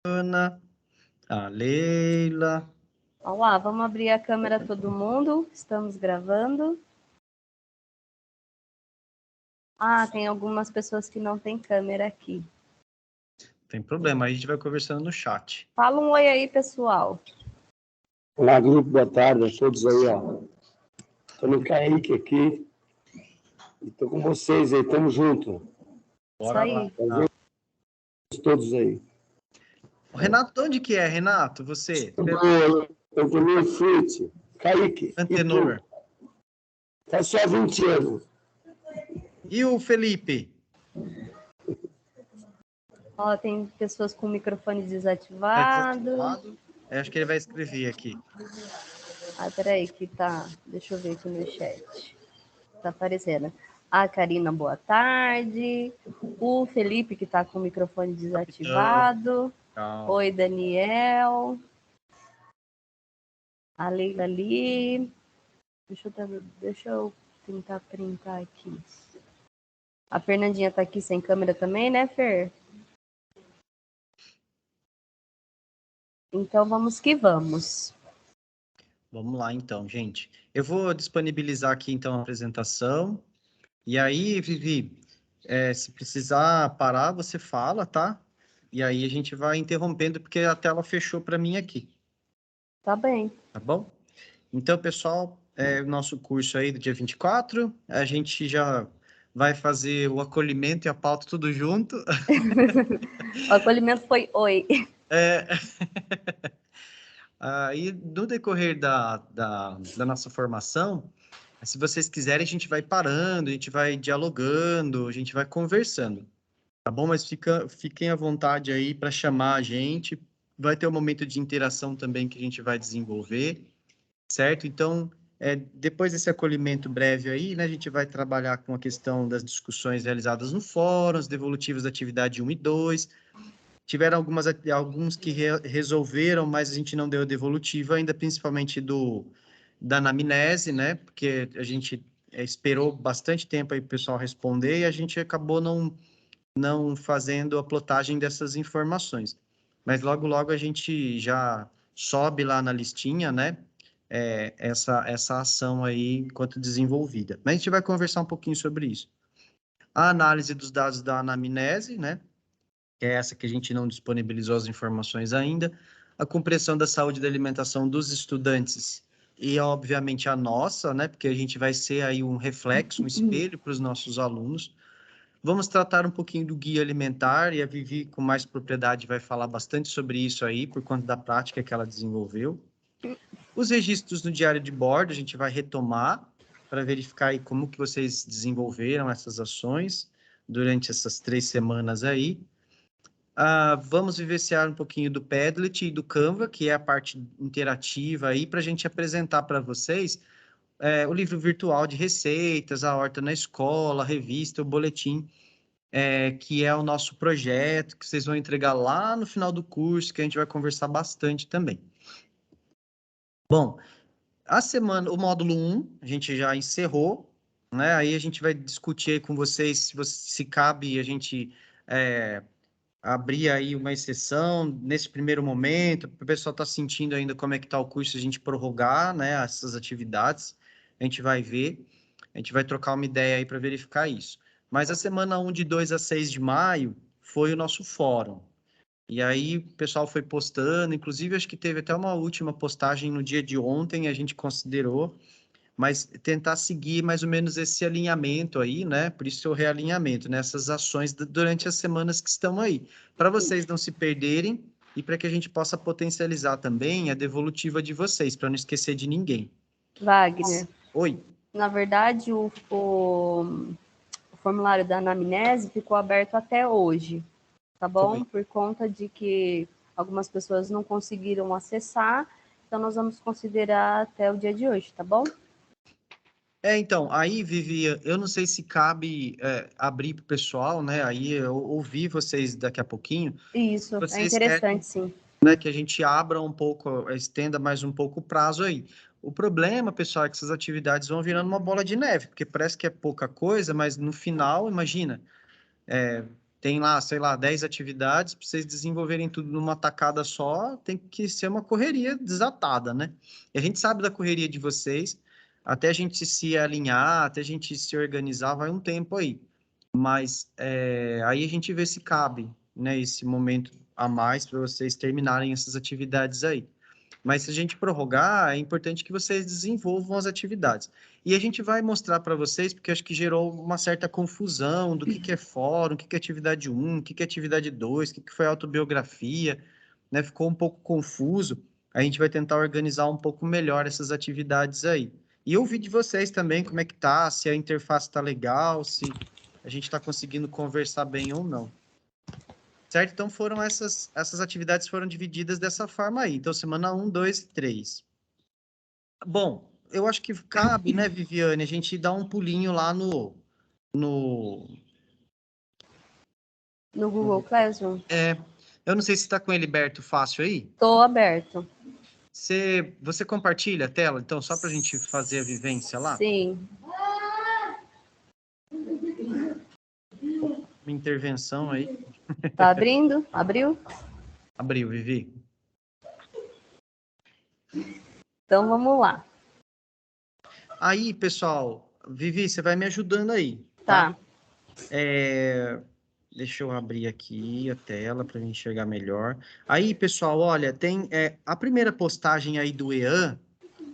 Ana, a Leila. Olá, vamos abrir a câmera todo mundo. Estamos gravando. Ah, tem algumas pessoas que não têm câmera aqui. Tem problema, aí a gente vai conversando no chat. Fala um oi aí, pessoal. Olá, grupo, boa tarde a todos aí, ó. Estou no Kaique aqui. E estou com vocês aí, tamo junto. Bora lá. Todos aí. O Renato, de onde que é, Renato? Você? Antenor Fruit, Kaique. Antenor. Faz só 20 anos. E o Felipe? Ó, tem pessoas com o microfone desativado. Acho que ele vai escrever aqui. Ah, peraí, que tá... Deixa eu ver aqui no chat. Tá aparecendo. A Karina, boa tarde. O Felipe, que tá com o microfone desativado. Oi, Daniel. A Leila ali. Deixa eu tentar printar aqui. A Fernandinha tá aqui sem câmera também, né, Fer? Então, vamos que vamos. Vamos lá, então, gente. Eu vou disponibilizar aqui, então, a apresentação. E aí, Vivi, se precisar parar, você fala, tá? E aí a gente vai interrompendo, porque a tela fechou para mim aqui. Tá bem. Tá bom? Então, pessoal, o nosso curso aí do dia 24, a gente já vai fazer o acolhimento e a pauta tudo junto. O acolhimento foi oi. Aí, no decorrer da nossa formação, se vocês quiserem, a gente vai parando, a gente vai dialogando, a gente vai conversando, tá bom? Mas fiquem à vontade aí para chamar a gente. Vai ter um momento de interação também que a gente vai desenvolver, certo? Então, depois desse acolhimento breve aí, né, a gente vai trabalhar com a questão das discussões realizadas no fórum, as devolutivas da atividade 1 e 2. Tiveram alguns que resolveram, mas a gente não deu a devolutiva ainda, principalmente da anamnese, né? Porque a gente esperou bastante tempo aí para o pessoal responder e a gente acabou não fazendo a plotagem dessas informações. Mas logo, logo a gente já sobe lá na listinha, né? Essa ação aí enquanto desenvolvida. Mas a gente vai conversar um pouquinho sobre isso. A análise dos dados da anamnese, né? Que é essa que a gente não disponibilizou as informações ainda, a compreensão da saúde e da alimentação dos estudantes e, obviamente, a nossa, né, porque a gente vai ser aí um reflexo, um espelho para os nossos alunos. Vamos tratar um pouquinho do guia alimentar, e a Vivi, com mais propriedade, vai falar bastante sobre isso aí, por conta da prática que ela desenvolveu. Os registros no diário de bordo, a gente vai retomar para verificar aí como que vocês desenvolveram essas ações durante essas 3 semanas aí. Vamos vivenciar um pouquinho do Padlet e do Canva, que é a parte interativa aí, para a gente apresentar para vocês o livro virtual de receitas, a Horta na Escola, a revista, o boletim, que é o nosso projeto, que vocês vão entregar lá no final do curso, que a gente vai conversar bastante também. Bom, o módulo 1, a gente já encerrou, né? Aí a gente vai discutir aí com vocês se cabe a gente abrir aí uma exceção nesse primeiro momento, o pessoal está sentindo ainda como é que está o curso, a gente prorrogar, né, essas atividades, a gente vai ver, a gente vai trocar uma ideia aí para verificar isso. Mas a semana 1 de 2 a 6 de maio foi o nosso fórum. E aí o pessoal foi postando, inclusive acho que teve até uma última postagem no dia de ontem, a gente considerou, mas tentar seguir mais ou menos esse alinhamento aí, né? Por isso o realinhamento, nessas ações durante as semanas que estão aí, para vocês não se perderem e para que a gente possa potencializar também a devolutiva de vocês, para não esquecer de ninguém. Wagner. Oi. Na verdade, o formulário da anamnese ficou aberto até hoje, tá bom? Por conta de que algumas pessoas não conseguiram acessar, então nós vamos considerar até o dia de hoje, tá bom? Então, aí, Vivi, eu não sei se cabe abrir para o pessoal, né? Aí eu ouvi vocês daqui a pouquinho. Isso, é Vocês interessante, querem, sim. né, que a gente abra um pouco, estenda mais um pouco o prazo aí. O problema, pessoal, é que essas atividades vão virando uma bola de neve, porque parece que é pouca coisa, mas no final, imagina, tem lá, sei lá, 10 atividades, para vocês desenvolverem tudo numa tacada só, tem que ser uma correria desatada, né? E a gente sabe da correria de vocês, até a gente se alinhar, até a gente se organizar, vai um tempo aí. Mas aí a gente vê se cabe, né, esse momento a mais para vocês terminarem essas atividades aí. Mas se a gente prorrogar, é importante que vocês desenvolvam as atividades. E a gente vai mostrar para vocês, porque acho que gerou uma certa confusão do que é fórum, o que é atividade 1, o que é atividade 2, o que foi autobiografia, né? Ficou um pouco confuso. A gente vai tentar organizar um pouco melhor essas atividades aí. E ouvir de vocês também como é que tá, se a interface está legal, se a gente está conseguindo conversar bem ou não. Certo? Então, foram essas atividades foram divididas dessa forma aí. Então, semana 1, 2 e 3. Bom, eu acho que cabe, né, Viviane, a gente dar um pulinho lá no Google Classroom? Eu não sei se está com ele aberto fácil aí. Estou aberto. Você compartilha a tela, então, só para a gente fazer a vivência lá? Sim. Uma intervenção aí. Tá abrindo? Abriu? Abriu, Vivi. Então, vamos lá. Aí, pessoal, Vivi, você vai me ajudando aí, Tá. Deixa eu abrir aqui a tela para me enxergar melhor. Aí, pessoal, olha, tem a primeira postagem aí do EAN.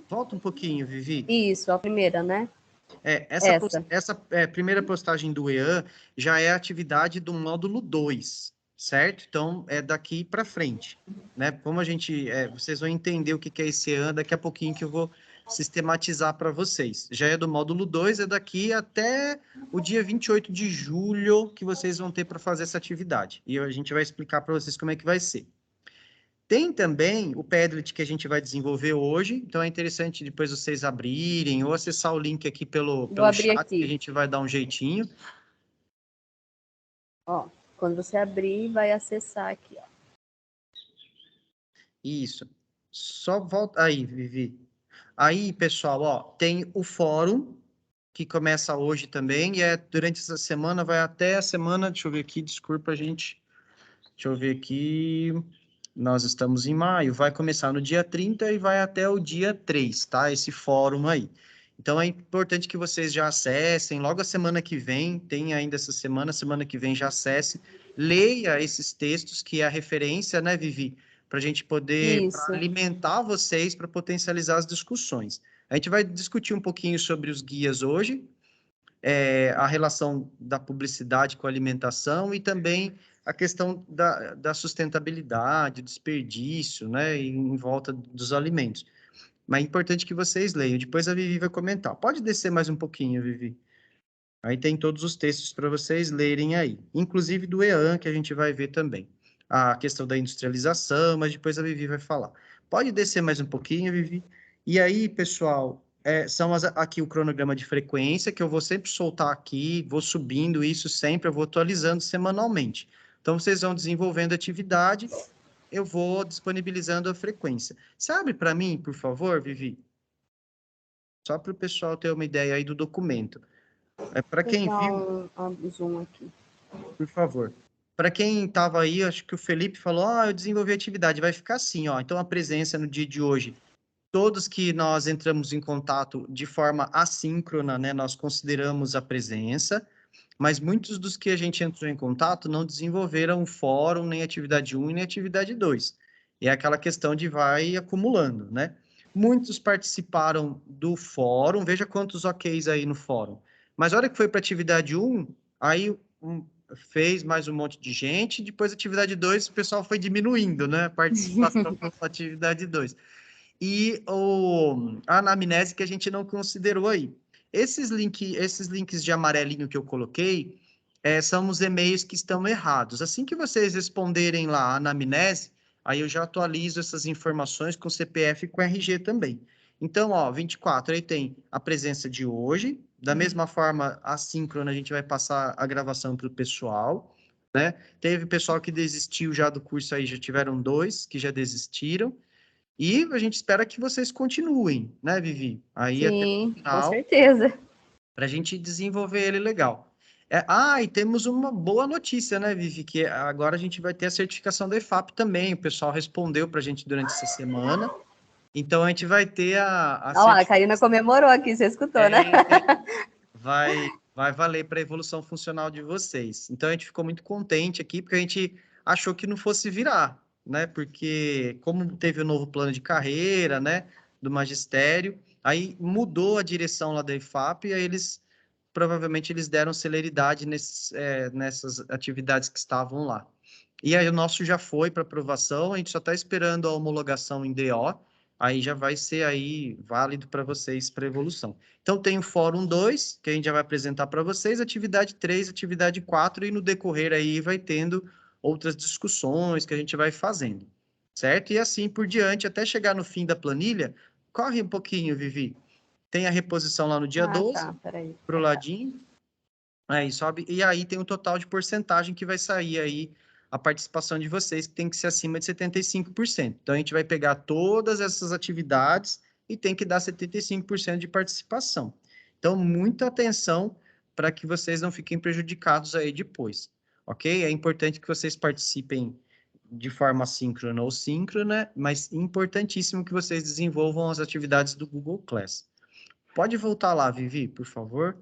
Volta um pouquinho, Vivi. Isso, a primeira, né? Essa primeira postagem do EAN já é a atividade do módulo 2, certo? Então, é daqui para frente, né? Como a gente... vocês vão entender o que é esse EAN daqui a pouquinho que eu vou sistematizar para vocês. Já é do módulo 2, é daqui até o dia 28 de julho que vocês vão ter para fazer essa atividade. E a gente vai explicar para vocês como é que vai ser. Tem também o Padlet que a gente vai desenvolver hoje, então é interessante depois vocês abrirem ou acessar o link aqui pelo chat, aqui. que a gente vai dar um jeitinho. Ó, quando você abrir, vai acessar aqui, ó. Isso. Só volta aí, Vivi. Aí, pessoal, ó, tem o fórum, que começa hoje também, e durante essa semana, vai até a semana, deixa eu ver aqui, desculpa, gente. Deixa eu ver aqui. Nós estamos em maio, vai começar no dia 30 e vai até o dia 3, tá? Esse fórum aí. Então, é importante que vocês já acessem, logo a semana que vem, tem ainda essa semana que vem já acesse, leia esses textos, que é a referência, né, Vivi? Para a gente poder alimentar vocês, para potencializar as discussões. A gente vai discutir um pouquinho sobre os guias hoje, a relação da publicidade com a alimentação e também a questão da sustentabilidade, desperdício, né, em volta dos alimentos. Mas é importante que vocês leiam. Depois a Vivi vai comentar. Pode descer mais um pouquinho, Vivi. Aí tem todos os textos para vocês lerem aí. Inclusive do EAN, que a gente vai ver também. A questão da industrialização, mas depois a Vivi vai falar. Pode descer mais um pouquinho, Vivi. E aí, pessoal, são aqui o cronograma de frequência, que eu vou sempre soltar aqui, vou subindo isso sempre, eu vou atualizando semanalmente. Então, vocês vão desenvolvendo atividade, eu vou disponibilizando a frequência. Você abre para mim, por favor, Vivi? Só para o pessoal ter uma ideia aí do documento. Para quem viu... um zoom aqui. Por favor. Para quem estava aí, acho que o Felipe falou, eu desenvolvi atividade, vai ficar assim, ó. Então, a presença no dia de hoje, todos que nós entramos em contato de forma assíncrona, né, nós consideramos a presença, mas muitos dos que a gente entrou em contato não desenvolveram fórum, nem atividade 1 nem atividade 2. E é aquela questão de vai acumulando, né? Muitos participaram do fórum, veja quantos OKs aí no fórum. Mas a hora que foi para atividade 1, aí fez mais um monte de gente, depois atividade 2, o pessoal foi diminuindo, né? A participação na atividade 2. E a anamnese que a gente não considerou aí. Esses links de amarelinho que eu coloquei são os e-mails que estão errados. Assim que vocês responderem lá a anamnese, aí eu já atualizo essas informações com CPF e com RG também. Então, 24, aí tem a presença de hoje. Da mesma forma, assíncrona, a gente vai passar a gravação para o pessoal, né? Teve pessoal que desistiu já do curso aí, já tiveram 2 que já desistiram. E a gente espera que vocês continuem, né, Vivi? Aí Sim, até o final, com certeza. Para a gente desenvolver ele legal. E temos uma boa notícia, né, Vivi? Que agora a gente vai ter a certificação da EFAP também. O pessoal respondeu para a gente durante essa semana. Então, a gente vai ter a Olha lá, a Karina comemorou aqui, você escutou, né? Vai valer para a evolução funcional de vocês. Então, a gente ficou muito contente aqui, porque a gente achou que não fosse virar, né? Porque como teve o novo plano de carreira, né, do magistério, aí mudou a direção lá da IFAP, e aí provavelmente eles deram celeridade nessas atividades que estavam lá. E aí o nosso já foi para aprovação, a gente só está esperando a homologação em DO, aí já vai ser aí válido para vocês para evolução. Então tem o Fórum 2, que a gente já vai apresentar para vocês, atividade 3, atividade 4, e no decorrer aí vai tendo outras discussões que a gente vai fazendo, certo? E assim por diante, até chegar no fim da planilha, corre um pouquinho, Vivi. Tem a reposição lá no dia 12, Tá, peraí. pro ladinho, aí sobe, e aí tem o total de porcentagem que vai sair aí, a participação de vocês, que tem que ser acima de 75%. Então, a gente vai pegar todas essas atividades e tem que dar 75% de participação. Então, muita atenção para que vocês não fiquem prejudicados aí depois, ok? É importante que vocês participem de forma síncrona ou síncrona, mas importantíssimo que vocês desenvolvam as atividades do Google Class. Pode voltar lá, Vivi, por favor.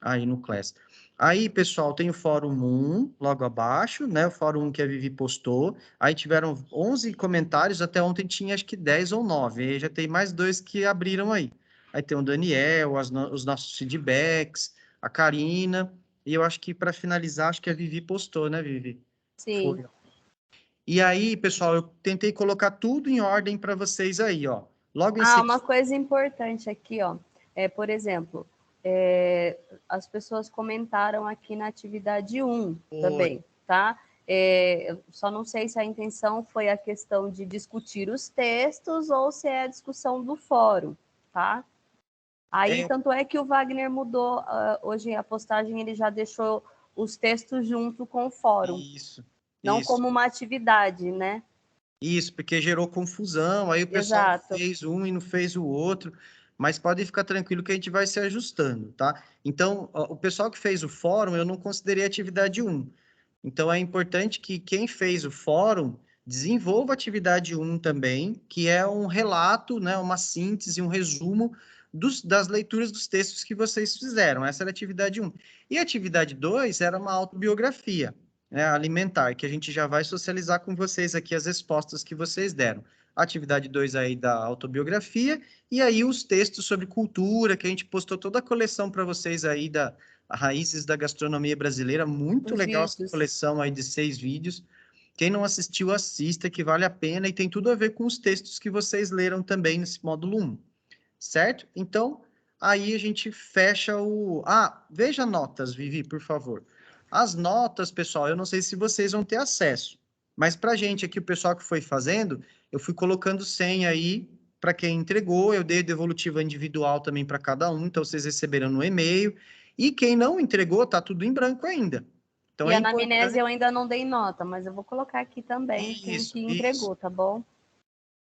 Aí no Class. Aí, pessoal, tem o Fórum 1, logo abaixo, né? O Fórum 1 que a Vivi postou. Aí tiveram 11 comentários, até ontem tinha acho que 10 ou 9. Aí já tem mais 2 que abriram aí. Aí tem o Daniel, os nossos feedbacks, a Karina. E eu acho que para finalizar, acho que a Vivi postou, né, Vivi? Sim. Foi. E aí, pessoal, eu tentei colocar tudo em ordem para vocês aí, ó. Logo em seguida. Uma coisa importante aqui, ó. Por exemplo, as pessoas comentaram aqui na atividade 1 também, tá? Eu só não sei se a intenção foi a questão de discutir os textos ou se é a discussão do fórum, tá? Aí, tanto é que o Wagner mudou, hoje a postagem ele já deixou os textos junto com o fórum. Isso. Não como uma atividade, né? Isso, porque gerou confusão, aí o pessoal Exato. fez um e não fez o outro, mas pode ficar tranquilo que a gente vai se ajustando, tá? Então, o pessoal que fez o fórum, eu não considerei atividade 1. Então, é importante que quem fez o fórum desenvolva a atividade 1 também, que é um relato, né, uma síntese, um resumo das leituras dos textos que vocês fizeram. Essa era a atividade 1. E a atividade 2 era uma autobiografia, né, alimentar, que a gente já vai socializar com vocês aqui as respostas que vocês deram. Atividade 2 aí da autobiografia, e aí os textos sobre cultura, que a gente postou toda a coleção para vocês aí da Raízes da Gastronomia Brasileira, muito legal essa coleção aí de 6 vídeos. Quem não assistiu, assista, que vale a pena e tem tudo a ver com os textos que vocês leram também nesse módulo 1, certo? Então, aí a gente fecha o... veja notas, Vivi, por favor. As notas, pessoal, eu não sei se vocês vão ter acesso, mas para a gente aqui, o pessoal que foi fazendo, eu fui colocando senha aí para quem entregou, eu dei devolutiva individual também para cada um, então vocês receberam no e-mail, e quem não entregou, tá tudo em branco ainda. Então, e a anamnese eu ainda não dei nota, mas eu vou colocar aqui também quem entregou, tá bom?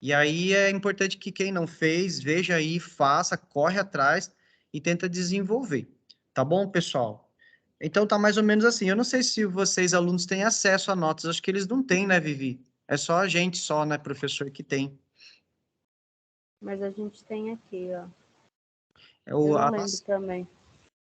E aí é importante que quem não fez, veja aí, faça, corre atrás e tenta desenvolver. Tá bom, pessoal? Então tá mais ou menos assim. Eu não sei se vocês, alunos, têm acesso a notas. Acho que eles não têm, né, Vivi? É só a gente, né, professor, que tem. Mas a gente tem aqui, ó. Eu não lembro também.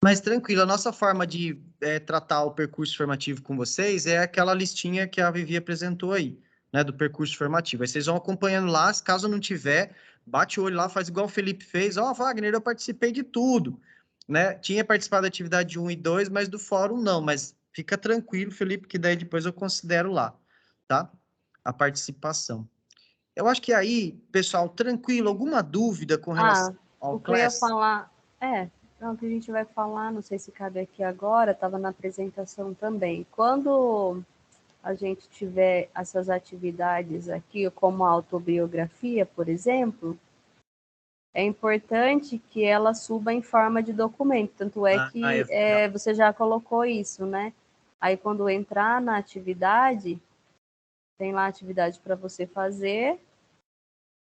Mas tranquilo, a nossa forma de tratar o percurso formativo com vocês é aquela listinha que a Vivi apresentou aí, né, do percurso formativo. Aí vocês vão acompanhando lá, se caso não tiver, bate o olho lá, faz igual o Felipe fez. Wagner, eu participei de tudo, né? Tinha participado da atividade 1 e 2, mas do fórum não. Mas fica tranquilo, Felipe, que daí depois eu considero lá, tá? A participação. Eu acho que aí, pessoal, tranquilo, alguma dúvida com relação ao o que eu ia Class? falar, o que a gente vai falar, não sei se cabe aqui agora, estava na apresentação também. Quando a gente tiver essas atividades aqui, como a autobiografia, por exemplo, é importante que ela suba em forma de documento. Tanto é que você já colocou isso, né? Aí, quando entrar na atividade, tem lá a atividade para você fazer,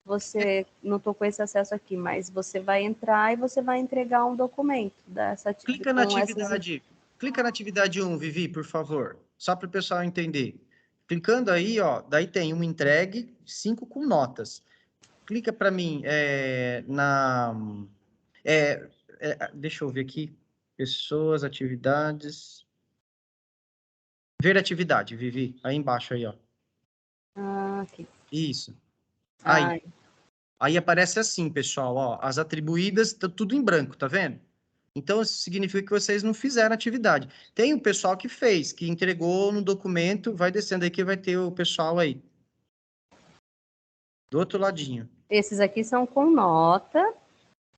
você não estou com esse acesso aqui, mas você vai entrar e você vai entregar um documento dessa Clica na com essas. clica na atividade 1, Vivi, por favor, só para o pessoal entender. Clicando aí, ó, daí tem uma entregue, 5 com notas. Clica para mim deixa eu ver aqui, pessoas, atividades, ver atividade, Vivi, aí embaixo aí, ó. Ah, aqui. Isso. Ah, Aí aparece assim, pessoal, ó, as atribuídas, tá tudo em branco, tá vendo? Então, isso significa que vocês não fizeram atividade. Tem o pessoal que fez, que entregou no documento, vai descendo aí que vai ter o pessoal aí. Do outro ladinho. esses aqui são com nota.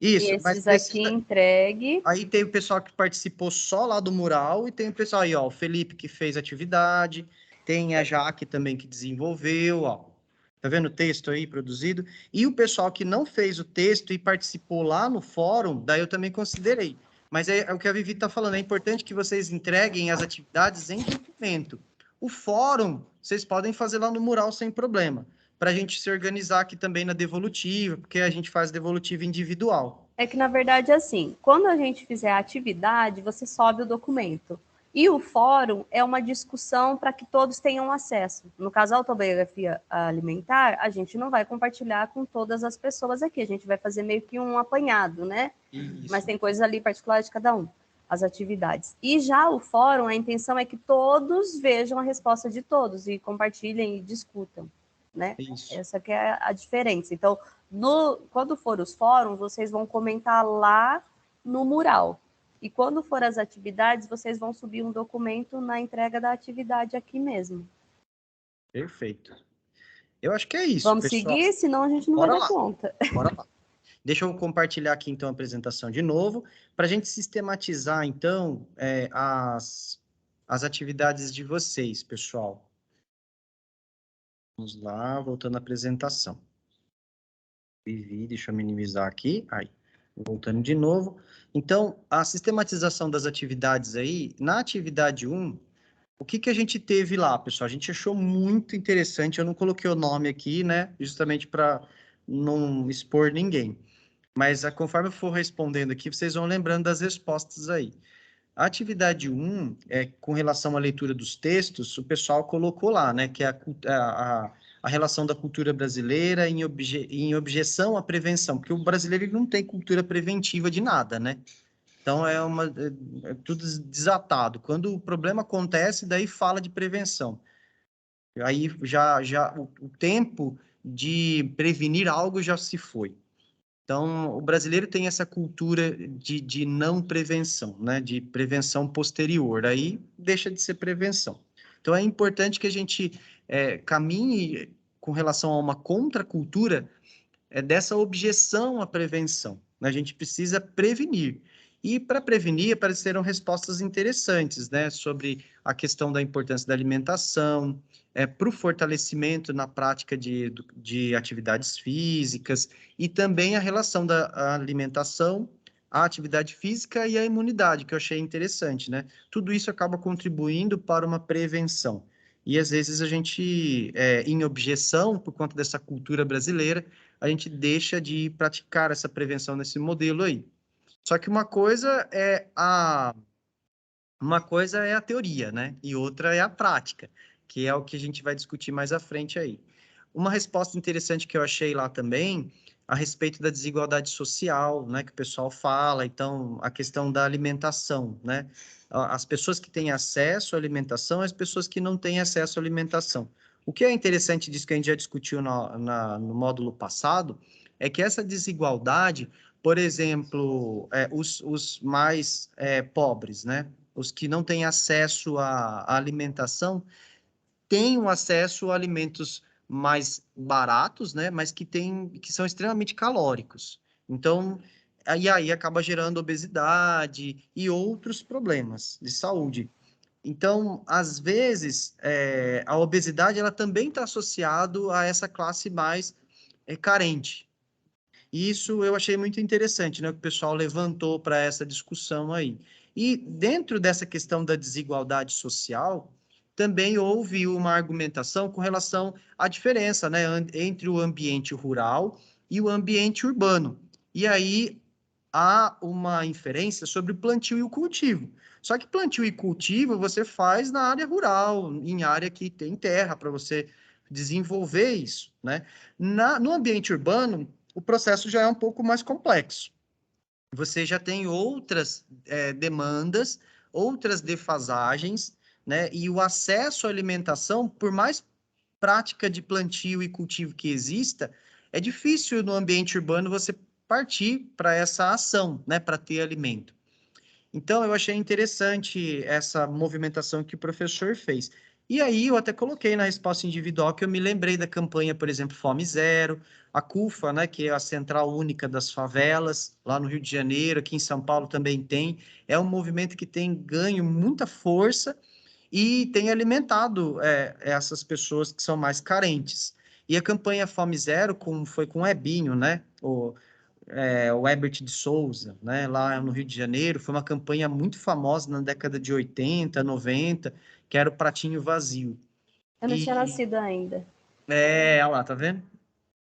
Isso, E mas esses aqui entregue. aí tem o pessoal que participou só lá do mural e tem o pessoal aí, ó, o Felipe que fez atividade, tem a Jaque também que desenvolveu, ó. Tá vendo o texto aí produzido? E o pessoal que não fez o texto e participou lá no fórum, daí eu também considerei. Mas é o que a Vivi está falando, é importante que vocês entreguem as atividades em documento. O fórum, vocês podem fazer lá no mural sem problema, para a gente se organizar aqui também na devolutiva, porque a gente faz devolutiva individual. É que, na verdade, assim, quando a gente fizer a atividade, você sobe o documento. E o fórum é uma discussão para que todos tenham acesso. No caso, a autobiografia alimentar, a gente não vai compartilhar com todas as pessoas aqui, a gente vai fazer meio que um apanhado, né? Isso. Mas tem coisas ali particulares de cada um, as atividades. E já o fórum, a intenção é que todos vejam a resposta de todos e compartilhem e discutam, né? Isso. Essa que é a diferença. Então, quando for os fóruns, vocês vão comentar lá no mural. E quando for as atividades, vocês vão subir um documento na entrega da atividade aqui mesmo. Perfeito. Eu acho que é isso, Vamos pessoal. seguir, senão a gente não Bora vai dar lá. conta. Bora lá. Deixa eu compartilhar aqui, então, a apresentação de novo, para a gente sistematizar, então, as atividades de vocês, pessoal. Vamos lá, voltando à apresentação. Vivi, deixa eu minimizar aqui. Aí, voltando de novo. Então, a sistematização das atividades aí, na atividade 1, o que a gente teve lá, pessoal? A gente achou muito interessante, eu não coloquei o nome aqui, né, justamente para não expor ninguém. Mas conforme eu for respondendo aqui, vocês vão lembrando das respostas aí. A atividade 1, com relação à leitura dos textos, o pessoal colocou lá, né, que é a relação da cultura brasileira em objeção à prevenção, porque o brasileiro ele não tem cultura preventiva de nada, né? Então, é tudo desatado. Quando o problema acontece, daí fala de prevenção. Aí o tempo de prevenir algo já se foi. Então, o brasileiro tem essa cultura de não prevenção, né? De prevenção posterior. Aí deixa de ser prevenção. Então, é importante que a gente caminhe com relação a uma contracultura dessa objeção à prevenção. A gente precisa prevenir. E para prevenir, apareceram respostas interessantes, né, sobre a questão da importância da alimentação, para o fortalecimento na prática de atividades físicas, e também a relação da alimentação, a atividade física e a imunidade, que eu achei interessante, né? Tudo isso acaba contribuindo para uma prevenção. E às vezes a gente, em objeção, por conta dessa cultura brasileira, a gente deixa de praticar essa prevenção nesse modelo aí. Só que uma coisa é a teoria, né? E outra é a prática, que é o que a gente vai discutir mais à frente aí. Uma resposta interessante que eu achei lá também, a respeito da desigualdade social, né, que o pessoal fala, então, a questão da alimentação, né? As pessoas que têm acesso à alimentação e as pessoas que não têm acesso à alimentação. O que é interessante disso que a gente já discutiu no módulo passado, é que essa desigualdade, por exemplo, os mais pobres, né? Os que não têm acesso à alimentação têm um acesso a alimentos mais baratos, né? Mas que são extremamente calóricos. Então, aí acaba gerando obesidade e outros problemas de saúde. Então, às vezes, a obesidade ela também está associado a essa classe mais carente. E isso eu achei muito interessante, né? Que o pessoal levantou para essa discussão aí. E dentro dessa questão da desigualdade social, também houve uma argumentação com relação à diferença, né, entre o ambiente rural e o ambiente urbano. E aí há uma inferência sobre o plantio e o cultivo. Só que plantio e cultivo você faz na área rural, em área que tem terra para você desenvolver isso, né? No ambiente urbano, o processo já é um pouco mais complexo. Você já tem outras demandas, outras defasagens, né? E o acesso à alimentação, por mais prática de plantio e cultivo que exista, é difícil no ambiente urbano você partir para essa ação, né? Para ter alimento. Então, eu achei interessante essa movimentação que o professor fez. E aí, eu até coloquei na resposta individual que eu me lembrei da campanha, por exemplo, Fome Zero, a CUFA, né, que é a Central Única das Favelas, lá no Rio de Janeiro, aqui em São Paulo também tem. É um movimento que tem ganho muita força e tem alimentado essas pessoas que são mais carentes. E a campanha Fome Zero foi com o Ebinho, né? O Herbert de Souza, né, lá no Rio de Janeiro, foi uma campanha muito famosa na década de 80, 90, que era o Pratinho Vazio. Eu não tinha nascido ainda. Olha lá, tá vendo?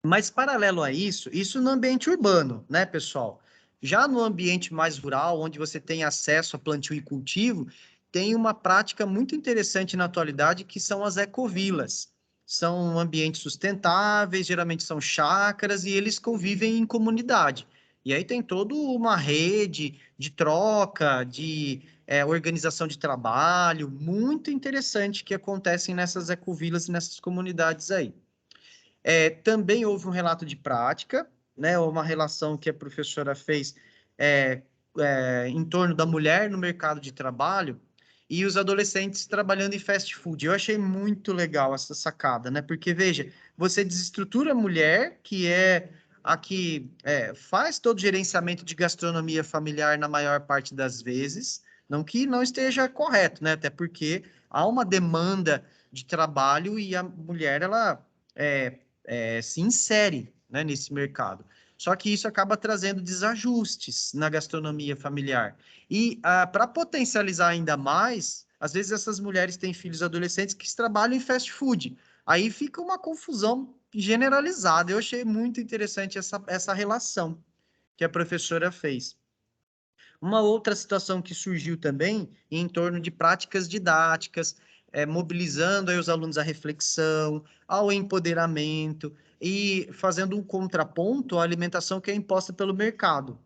Mas paralelo a isso no ambiente urbano, né, pessoal? Já no ambiente mais rural, onde você tem acesso a plantio e cultivo, tem uma prática muito interessante na atualidade, que são as ecovilas. São ambientes sustentáveis, geralmente são chácaras, e eles convivem em comunidade. E aí tem toda uma rede de troca, de organização de trabalho, muito interessante que acontecem nessas ecovilas e nessas comunidades aí. Também houve um relato de prática, né, uma relação que a professora fez em torno da mulher no mercado de trabalho e os adolescentes trabalhando em fast food. Eu achei muito legal essa sacada, né? Porque, veja, você desestrutura a mulher, que é a que faz todo o gerenciamento de gastronomia familiar na maior parte das vezes, não que não esteja correto, né? Até porque há uma demanda de trabalho e a mulher, ela se insere, né, nesse mercado. Só que isso acaba trazendo desajustes na gastronomia familiar. E para potencializar ainda mais, às vezes essas mulheres têm filhos adolescentes que trabalham em fast food. Aí fica uma confusão generalizada. Eu achei muito interessante essa relação que a professora fez. Uma outra situação que surgiu também em torno de práticas didáticas, mobilizando aí os alunos à reflexão, ao empoderamento e fazendo um contraponto à alimentação que é imposta pelo mercado.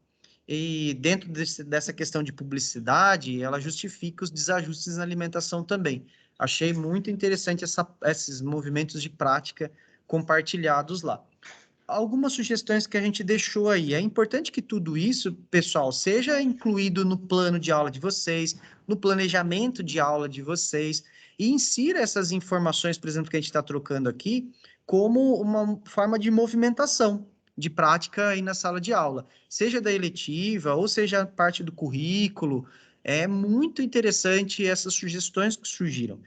E dentro dessa questão de publicidade, ela justifica os desajustes na alimentação também. Achei muito interessante esses movimentos de prática compartilhados lá. Algumas sugestões que a gente deixou aí. É importante que tudo isso, pessoal, seja incluído no plano de aula de vocês, no planejamento de aula de vocês, e insira essas informações, por exemplo, que a gente está trocando aqui, como uma forma de movimentação, de prática aí na sala de aula, seja da eletiva ou seja parte do currículo. É muito interessante essas sugestões que surgiram,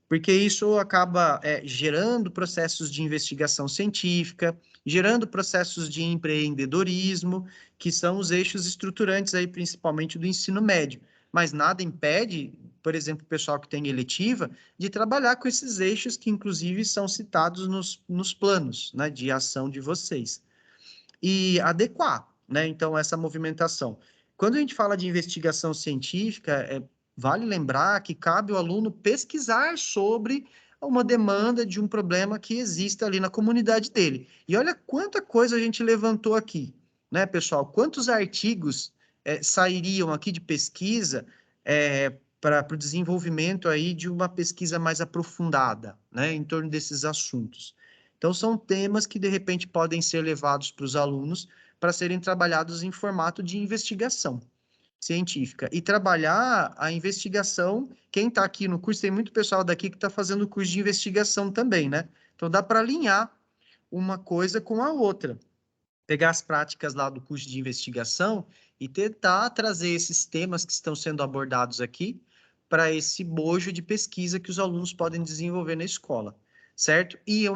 porque isso acaba gerando processos de investigação científica, gerando processos de empreendedorismo, que são os eixos estruturantes aí, principalmente do ensino médio. Mas nada impede, por exemplo, o pessoal que tem eletiva, de trabalhar com esses eixos que, inclusive, são citados nos planos, né, de ação de vocês. E adequar, né, então, essa movimentação. Quando a gente fala de investigação científica, vale lembrar que cabe ao aluno pesquisar sobre uma demanda de um problema que exista ali na comunidade dele. E olha quanta coisa a gente levantou aqui, né, pessoal? Quantos artigos sairiam aqui de pesquisa para o desenvolvimento aí de uma pesquisa mais aprofundada, né, em torno desses assuntos. Então, são temas que, de repente, podem ser levados para os alunos para serem trabalhados em formato de investigação científica. E trabalhar a investigação, quem está aqui no curso, tem muito pessoal daqui que está fazendo o curso de investigação também, né? Então, dá para alinhar uma coisa com a outra. Pegar as práticas lá do curso de investigação e tentar trazer esses temas que estão sendo abordados aqui para esse bojo de pesquisa que os alunos podem desenvolver na escola, certo? E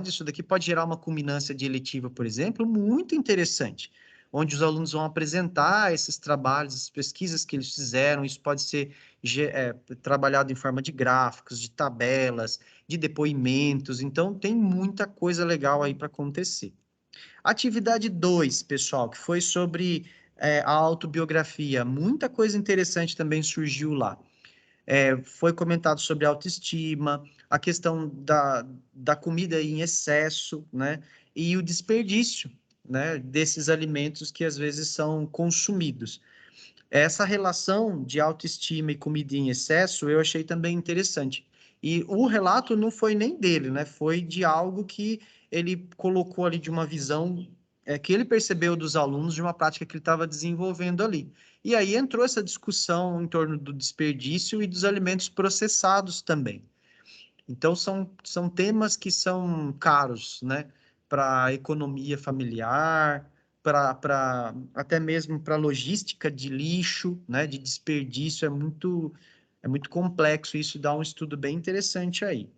isso daqui pode gerar uma culminância de eletiva, por exemplo, muito interessante, onde os alunos vão apresentar esses trabalhos, essas pesquisas que eles fizeram. Isso pode ser trabalhado em forma de gráficos, de tabelas, de depoimentos, então tem muita coisa legal aí para acontecer. Atividade 2, pessoal, que foi sobre a autobiografia, muita coisa interessante também surgiu lá. Foi comentado sobre autoestima, a questão da comida em excesso, né? E o desperdício, né? Desses alimentos que às vezes são consumidos. Essa relação de autoestima e comida em excesso eu achei também interessante. E o relato não foi nem dele, né? Foi de algo que ele colocou ali de uma visão que ele percebeu dos alunos de uma prática que ele estava desenvolvendo ali. E aí entrou essa discussão em torno do desperdício e dos alimentos processados também. Então, são temas que são caros, né? Para a economia familiar, até mesmo para a logística de lixo, né? De desperdício, é muito complexo, isso dá um estudo bem interessante aí.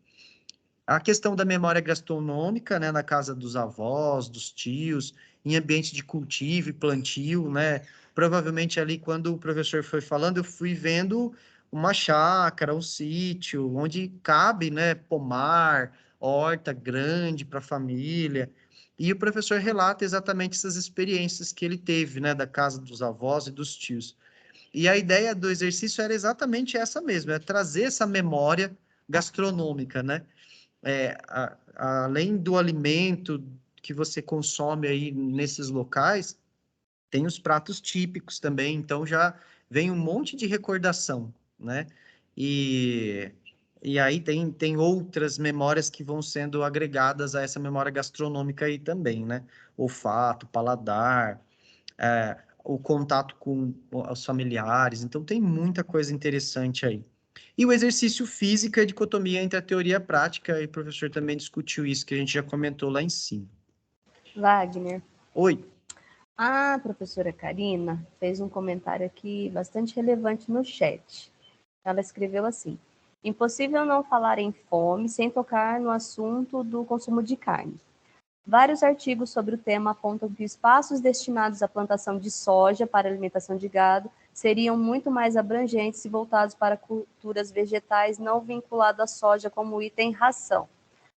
A questão da memória gastronômica, né? Na casa dos avós, dos tios, em ambiente de cultivo e plantio, né? Provavelmente ali, quando o professor foi falando, eu fui vendo uma chácara, um sítio, onde cabe, né, pomar, horta grande para a família. E o professor relata exatamente essas experiências que ele teve, né, da casa dos avós e dos tios. E a ideia do exercício era exatamente essa mesmo, é trazer essa memória gastronômica, né? Além do alimento que você consome aí nesses locais, tem os pratos típicos também, então já vem um monte de recordação, né? E, e aí tem outras memórias que vão sendo agregadas a essa memória gastronômica aí também, né? Olfato, paladar, o contato com os familiares, então tem muita coisa interessante aí. E o exercício físico é a dicotomia entre a teoria e a prática, e o professor também discutiu isso, que a gente já comentou lá em cima. Wagner. Oi. A professora Karina fez um comentário aqui bastante relevante no chat. Ela escreveu assim: impossível não falar em fome sem tocar no assunto do consumo de carne. Vários artigos sobre o tema apontam que espaços destinados à plantação de soja para alimentação de gado seriam muito mais abrangentes e voltados para culturas vegetais não vinculadas à soja como item ração.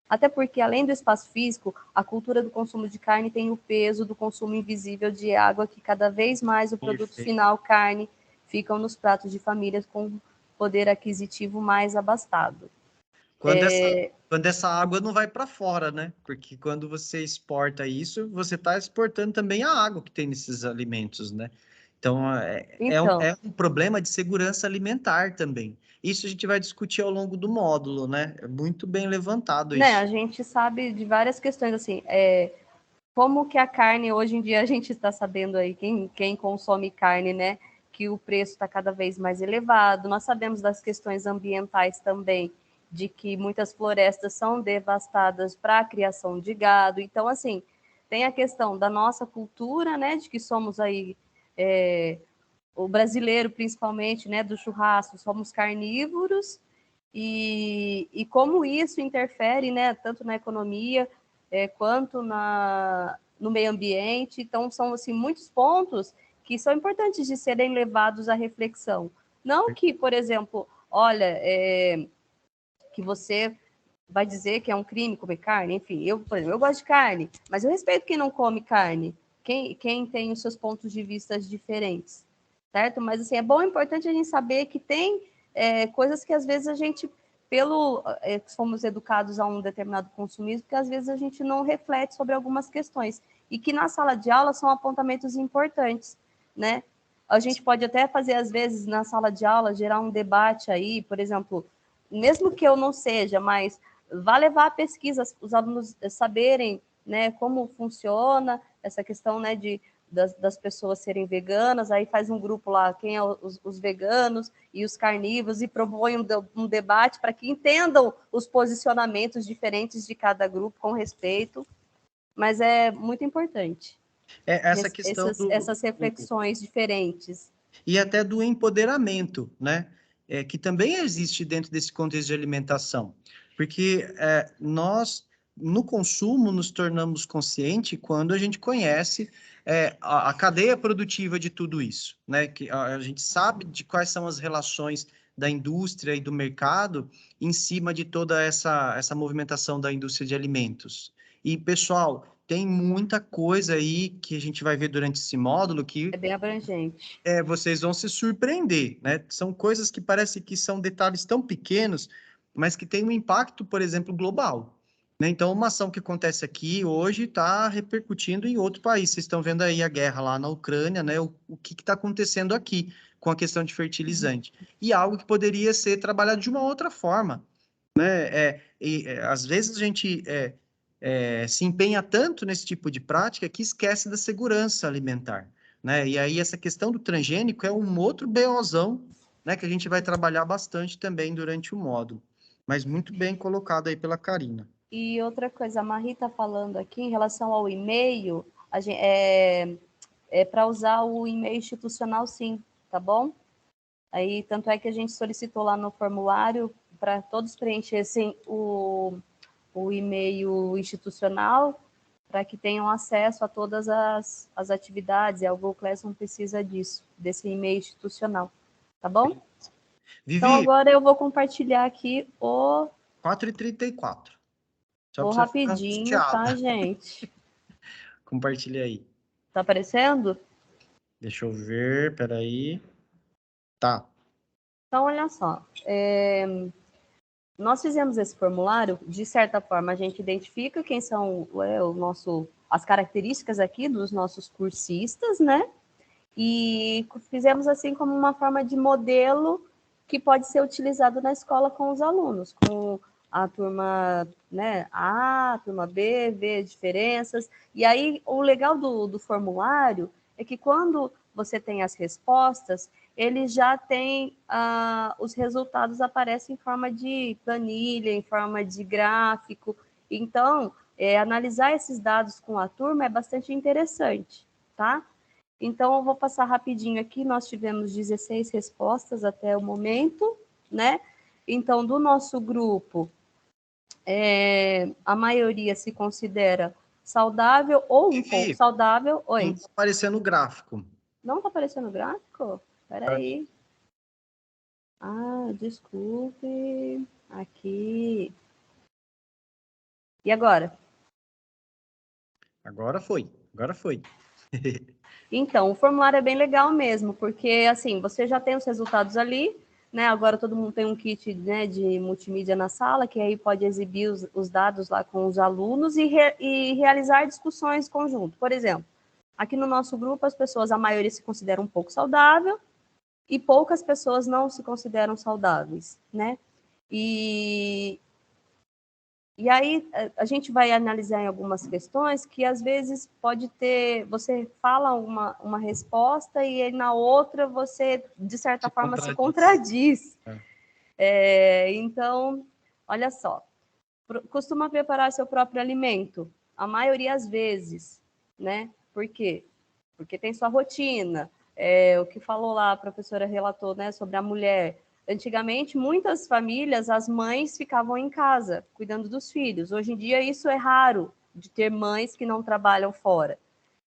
Até porque, além do espaço físico, a cultura do consumo de carne tem o peso do consumo invisível de água que cada vez mais o produto final, carne, ficam nos pratos de famílias com poder aquisitivo mais abastado. Quando essa água não vai para fora, né? Porque quando você exporta isso, você está exportando também a água que tem nesses alimentos, né? Então, é um problema de segurança alimentar também. Isso a gente vai discutir ao longo do módulo, né? É muito bem levantado isso. A gente sabe de várias questões, assim, como que a carne, hoje em dia, a gente está sabendo aí, quem consome carne, né? Que o preço está cada vez mais elevado. Nós sabemos das questões ambientais também, de que muitas florestas são devastadas para a criação de gado. Então, assim, tem a questão da nossa cultura, né, de que somos aí, o brasileiro principalmente, né, do churrasco, somos carnívoros, e como isso interfere, né, tanto na economia quanto no meio ambiente. Então, são assim, muitos pontos que são importantes de serem levados à reflexão. Não que, por exemplo, olha, que você vai dizer que é um crime comer carne, enfim, por exemplo, eu gosto de carne, mas eu respeito quem não come carne, quem tem os seus pontos de vista diferentes, certo? Mas, assim, é bom, é importante a gente saber que tem coisas que, às vezes, a gente, fomos educados a um determinado consumismo, que, às vezes, a gente não reflete sobre algumas questões, e que, na sala de aula, são apontamentos importantes, né? A gente pode até fazer, às vezes, na sala de aula, gerar um debate aí, por exemplo, mesmo que eu não seja, mas vá levar a pesquisa, os alunos saberem, né, como funciona essa questão, né, das pessoas serem veganas, aí faz um grupo lá, quem é os veganos e os carnívoros, e propõe um debate para que entendam os posicionamentos diferentes de cada grupo com respeito, mas é muito importante. Essa questão essas reflexões diferentes. E até do empoderamento, né? Que também existe dentro desse contexto de alimentação. Porque nós, no consumo, nos tornamos conscientes quando a gente conhece a cadeia produtiva de tudo isso, né? Que a gente sabe de quais são as relações da indústria e do mercado em cima de toda essa movimentação da indústria de alimentos. E, pessoal, tem muita coisa aí que a gente vai ver durante esse módulo que É bem abrangente. vocês vão se surpreender, né? São coisas que parece que são detalhes tão pequenos, mas que têm um impacto, por exemplo, global. Né? Então, uma ação que acontece aqui hoje está repercutindo em outro país. Vocês estão vendo aí a guerra lá na Ucrânia, né? O que está acontecendo aqui com a questão de fertilizante. E algo que poderia ser trabalhado de uma outra forma. Né? Às vezes a gente se empenha tanto nesse tipo de prática que esquece da segurança alimentar. Né? E aí essa questão do transgênico é um outro BOzão, né, que a gente vai trabalhar bastante também durante o módulo. Mas muito bem colocado aí pela Karina. E outra coisa, a Marie está falando aqui em relação ao e-mail, para usar o e-mail institucional, sim, tá bom? Aí, tanto é que a gente solicitou lá no formulário para todos preenchessem o e-mail institucional para que tenham acesso a todas as atividades, e a Google Classroom precisa disso, desse e-mail institucional, tá bom? Vivi, Então, agora eu vou compartilhar aqui 4h34. Só vou para você ficar rapidinho, tá, angustiada. gente? Compartilha aí. Tá aparecendo? Deixa eu ver, peraí. Tá. Então, olha só, nós fizemos esse formulário, de certa forma, a gente identifica quem são as características aqui dos nossos cursistas, né? E fizemos assim como uma forma de modelo que pode ser utilizado na escola com os alunos, com a turma, né, A, turma B, ver diferenças. E aí, o legal do formulário é que quando você tem as respostas, ele já tem os resultados aparecem em forma de planilha, em forma de gráfico. Então, analisar esses dados com a turma é bastante interessante, tá? Então, eu vou passar rapidinho aqui. Nós tivemos 16 respostas até o momento, né? Então, do nosso grupo, a maioria se considera saudável ou um pouco Vivi, saudável. não Oi, está aparecendo o gráfico. não está aparecendo o gráfico? Espera aí. Ah, desculpe. Aqui. E agora? Agora foi. Agora foi. Então, o formulário é bem legal mesmo, porque assim, você já tem os resultados ali, né? Agora todo mundo tem um kit, né, de multimídia na sala, que aí pode exibir os dados lá com os alunos e realizar discussões conjunto. Por exemplo, aqui no nosso grupo, as pessoas, a maioria se considera um pouco saudável e poucas pessoas não se consideram saudáveis, né? E aí a gente vai analisar em algumas questões que às vezes pode ter, você fala uma resposta e aí na outra você, de certa forma, se contradiz. Então, olha só, costuma preparar seu próprio alimento, a maioria às vezes, né? Por quê? Porque tem sua rotina. O que falou lá, a professora relatou, né, sobre a mulher. Antigamente, muitas famílias, as mães ficavam em casa, cuidando dos filhos. Hoje em dia, isso é raro, de ter mães que não trabalham fora.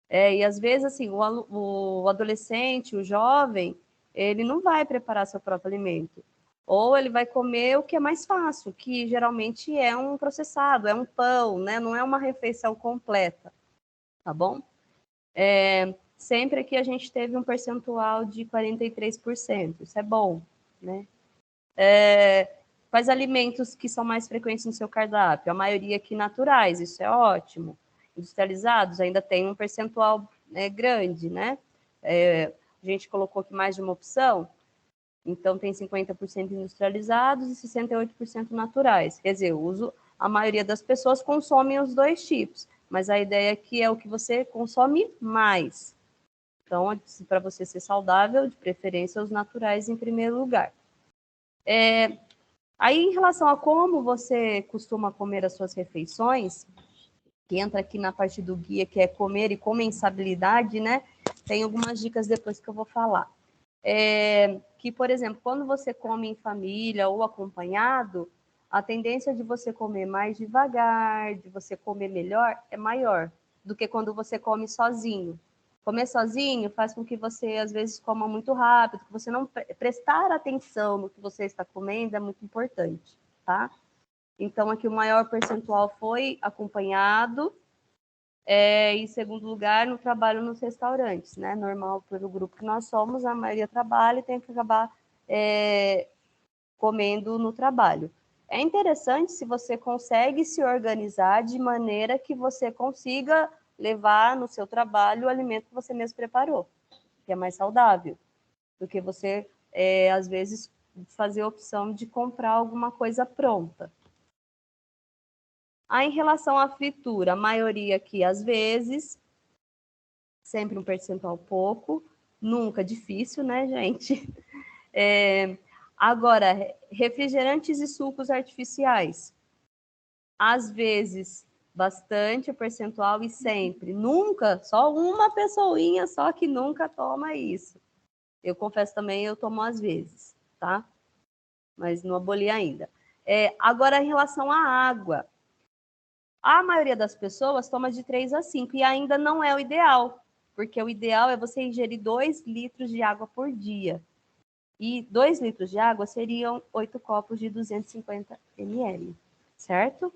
E às vezes, assim, o adolescente, o jovem, ele não vai preparar seu próprio alimento. Ou ele vai comer o que é mais fácil, que geralmente é um processado, é um pão, né? Não é uma refeição completa, tá bom? Sempre que a gente teve um percentual de 43%, isso é bom, né? Quais alimentos que são mais frequentes no seu cardápio? A maioria aqui naturais, isso é ótimo. Industrializados ainda tem um percentual grande, né? A gente colocou aqui mais de uma opção, então tem 50% industrializados e 68% naturais. Quer dizer, a maioria das pessoas consomem os dois tipos, mas a ideia aqui é o que você consome mais. Então, para você ser saudável, de preferência, os naturais em primeiro lugar. Aí, em relação a como você costuma comer as suas refeições, que entra aqui na parte do guia, que é comer e comensabilidade, né? Tem algumas dicas depois que eu vou falar. Que, por exemplo, quando você come em família ou acompanhado, a tendência de você comer mais devagar, de você comer melhor, é maior do que quando você come sozinho. Comer sozinho faz com que você, às vezes, coma muito rápido, que você não prestar atenção no que você está comendo é muito importante, tá? Então, aqui o maior percentual foi acompanhado. Em segundo lugar, no trabalho nos restaurantes, né? Normal, pelo grupo que nós somos, a maioria trabalha e tem que acabar comendo no trabalho. É interessante se você consegue se organizar de maneira que você consiga levar no seu trabalho o alimento que você mesmo preparou, que é mais saudável, do que você, às vezes, fazer a opção de comprar alguma coisa pronta. Aí, em relação à fritura, a maioria aqui, às vezes, sempre um percentual pouco, nunca difícil, né, gente? Agora, refrigerantes e sucos artificiais, às vezes, bastante o percentual e sempre. Nunca, só uma pessoinha só que nunca toma isso. Eu confesso também, eu tomo às vezes, tá? Mas não aboli ainda. Agora, em relação à água, a maioria das pessoas toma de 3 a 5 e ainda não é o ideal, porque o ideal é você ingerir 2 litros de água por dia. E 2 litros de água seriam 8 copos de 250 ml, certo?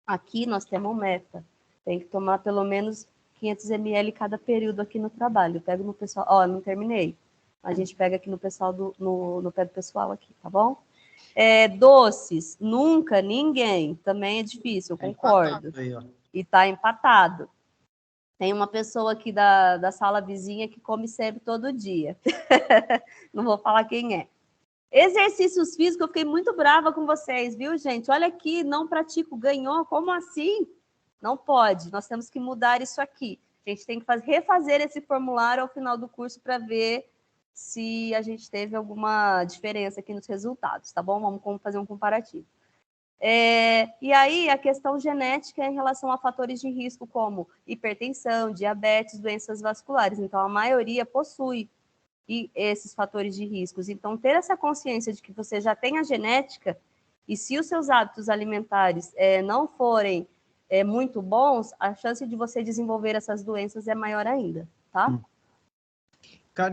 Aqui nós temos meta. Tem que tomar pelo menos 500 ml cada período aqui no trabalho. Eu pego no pessoal... não terminei. A gente pega aqui no pessoal no pé do pessoal aqui, tá bom? Doces, nunca, ninguém. Também é difícil, eu concordo. Aí, ó. E tá empatado. Tem uma pessoa aqui da sala vizinha que come sempre todo dia. Não vou falar quem é. Exercícios físicos, eu fiquei muito brava com vocês, viu, gente? Olha aqui, não pratico, ganhou, como assim? Não pode, nós temos que mudar isso aqui. A gente tem que refazer esse formulário ao final do curso para ver se a gente teve alguma diferença aqui nos resultados, tá bom? Vamos fazer um comparativo. E aí, a questão genética é em relação a fatores de risco como hipertensão, diabetes, doenças vasculares. Então, a maioria possui esses fatores de riscos. Então, ter essa consciência de que você já tem a genética e se os seus hábitos alimentares não forem muito bons, a chance de você desenvolver essas doenças é maior ainda, tá?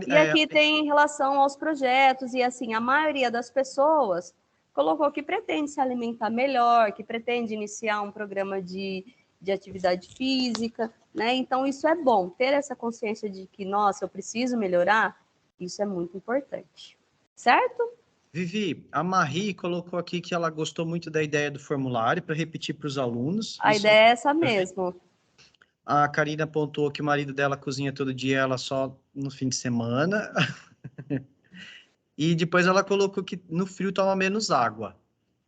E aqui tem em relação aos projetos, e assim, a maioria das pessoas colocou que pretende se alimentar melhor, que pretende iniciar um programa de atividade física, né? Então, isso é bom, ter essa consciência de que, nossa, eu preciso melhorar, isso é muito importante, certo? Vivi, a Marie colocou aqui que ela gostou muito da ideia do formulário, para repetir para os alunos. A ideia é essa mesmo. A Karina apontou que o marido dela cozinha todo dia, ela só no fim de semana. E depois ela colocou que no frio toma menos água.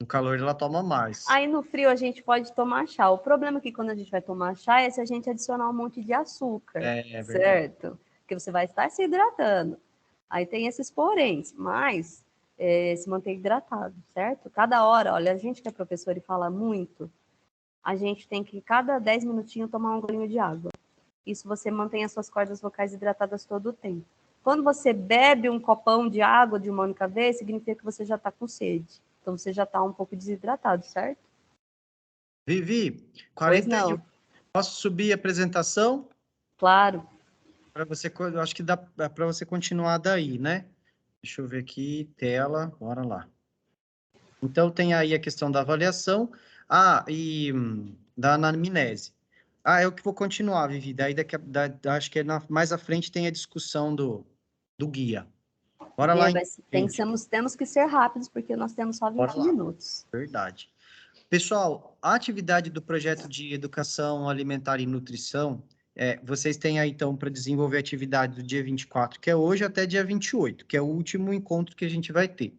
No calor ela toma mais. Aí no frio a gente pode tomar chá. O problema é que quando a gente vai tomar chá é se a gente adicionar um monte de açúcar, certo? Porque você vai estar se hidratando. Aí tem esses poréns, mas se manter hidratado, certo? Cada hora, olha, a gente que é professor e fala muito, a gente tem que, cada 10 minutinhos, tomar um golinho de água. Isso você mantém as suas cordas vocais hidratadas todo o tempo. Quando você bebe um copão de água de uma única vez, significa que você já está com sede. Então, você já está um pouco desidratado, certo? Vivi, 41. Pois não. Posso subir a apresentação? Claro. Para você, eu acho que dá para você continuar daí, né? Deixa eu ver aqui, tela, bora lá. Então, tem aí a questão da avaliação. E da anamnese. Eu que vou continuar, Vivi. Daí, acho que mais à frente tem a discussão do guia. Bora lá, temos que ser rápidos, porque nós temos só 20 minutos. Verdade. Pessoal, a atividade do projeto de educação alimentar e nutrição, vocês têm aí, então, para desenvolver a atividade do dia 24, que é hoje, até dia 28, que é o último encontro que a gente vai ter,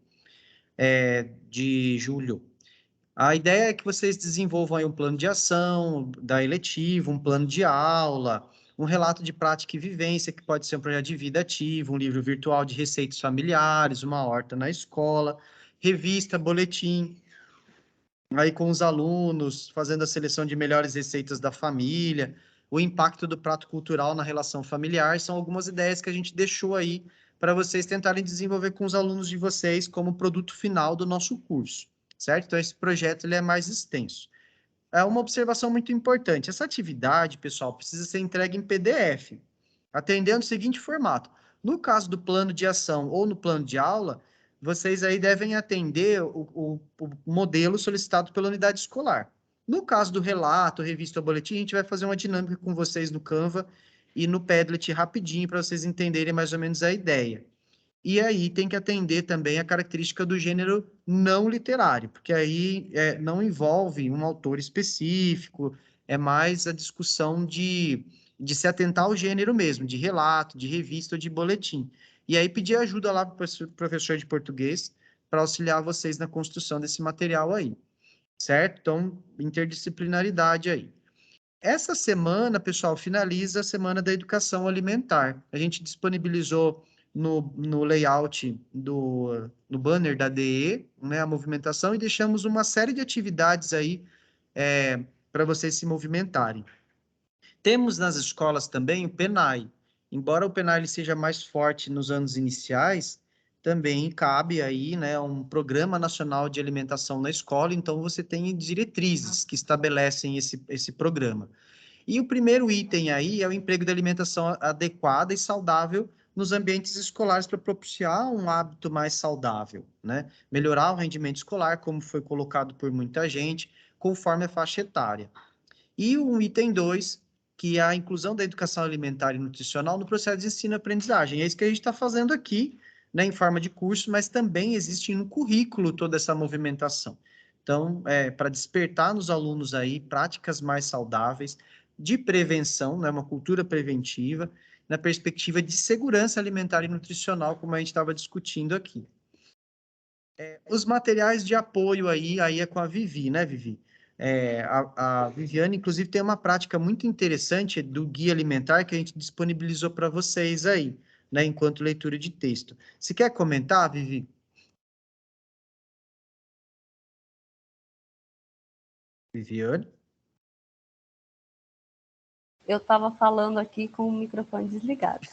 de julho. A ideia é que vocês desenvolvam aí um plano de ação da eletiva, um plano de aula, um relato de prática e vivência, que pode ser um projeto de vida ativo, um livro virtual de receitas familiares, uma horta na escola, revista, boletim, aí com os alunos, fazendo a seleção de melhores receitas da família, o impacto do prato cultural na relação familiar, são algumas ideias que a gente deixou aí para vocês tentarem desenvolver com os alunos de vocês como produto final do nosso curso, certo? Então, esse projeto ele é mais extenso. É uma observação muito importante. Essa atividade, pessoal, precisa ser entregue em PDF. atendendo o seguinte formato. No caso do plano de ação ou no plano de aula, vocês aí devem atender o modelo solicitado pela unidade escolar. No caso do relato, revista ou boletim, a gente vai fazer uma dinâmica com vocês no Canva e no Padlet rapidinho para vocês entenderem mais ou menos a ideia. E aí tem que atender também a característica do gênero não literário, porque aí não envolve um autor específico, é mais a discussão de se atentar ao gênero mesmo, de relato, de revista ou de boletim. E aí pedir ajuda lá para o professor de português para auxiliar vocês na construção desse material aí, certo? Então, interdisciplinaridade aí. Essa semana, pessoal, finaliza a Semana da Educação Alimentar. A gente disponibilizou no layout no banner da DE, né, a movimentação, e deixamos uma série de atividades aí para vocês se movimentarem. Temos nas escolas também o PENAI. Embora o PENAI ele seja mais forte nos anos iniciais, também cabe aí, né, um Programa Nacional de Alimentação na Escola, então você tem diretrizes que estabelecem esse programa. E o primeiro item aí é o emprego de alimentação adequada e saudável nos ambientes escolares para propiciar um hábito mais saudável, né? Melhorar o rendimento escolar, como foi colocado por muita gente, conforme a faixa etária. E o item 2, que é a inclusão da educação alimentar e nutricional no processo de ensino e aprendizagem. É isso que a gente está fazendo aqui, né, em forma de curso, mas também existe no currículo toda essa movimentação. Então, para despertar nos alunos aí práticas mais saudáveis, de prevenção, né, uma cultura preventiva, na perspectiva de segurança alimentar e nutricional, como a gente estava discutindo aqui. Os materiais de apoio aí é com a Vivi, né, Vivi? A Viviane, inclusive, tem uma prática muito interessante do guia alimentar que a gente disponibilizou para vocês aí, né, enquanto leitura de texto. Você quer comentar, Vivi? Viviane? Eu estava falando aqui com o microfone desligado.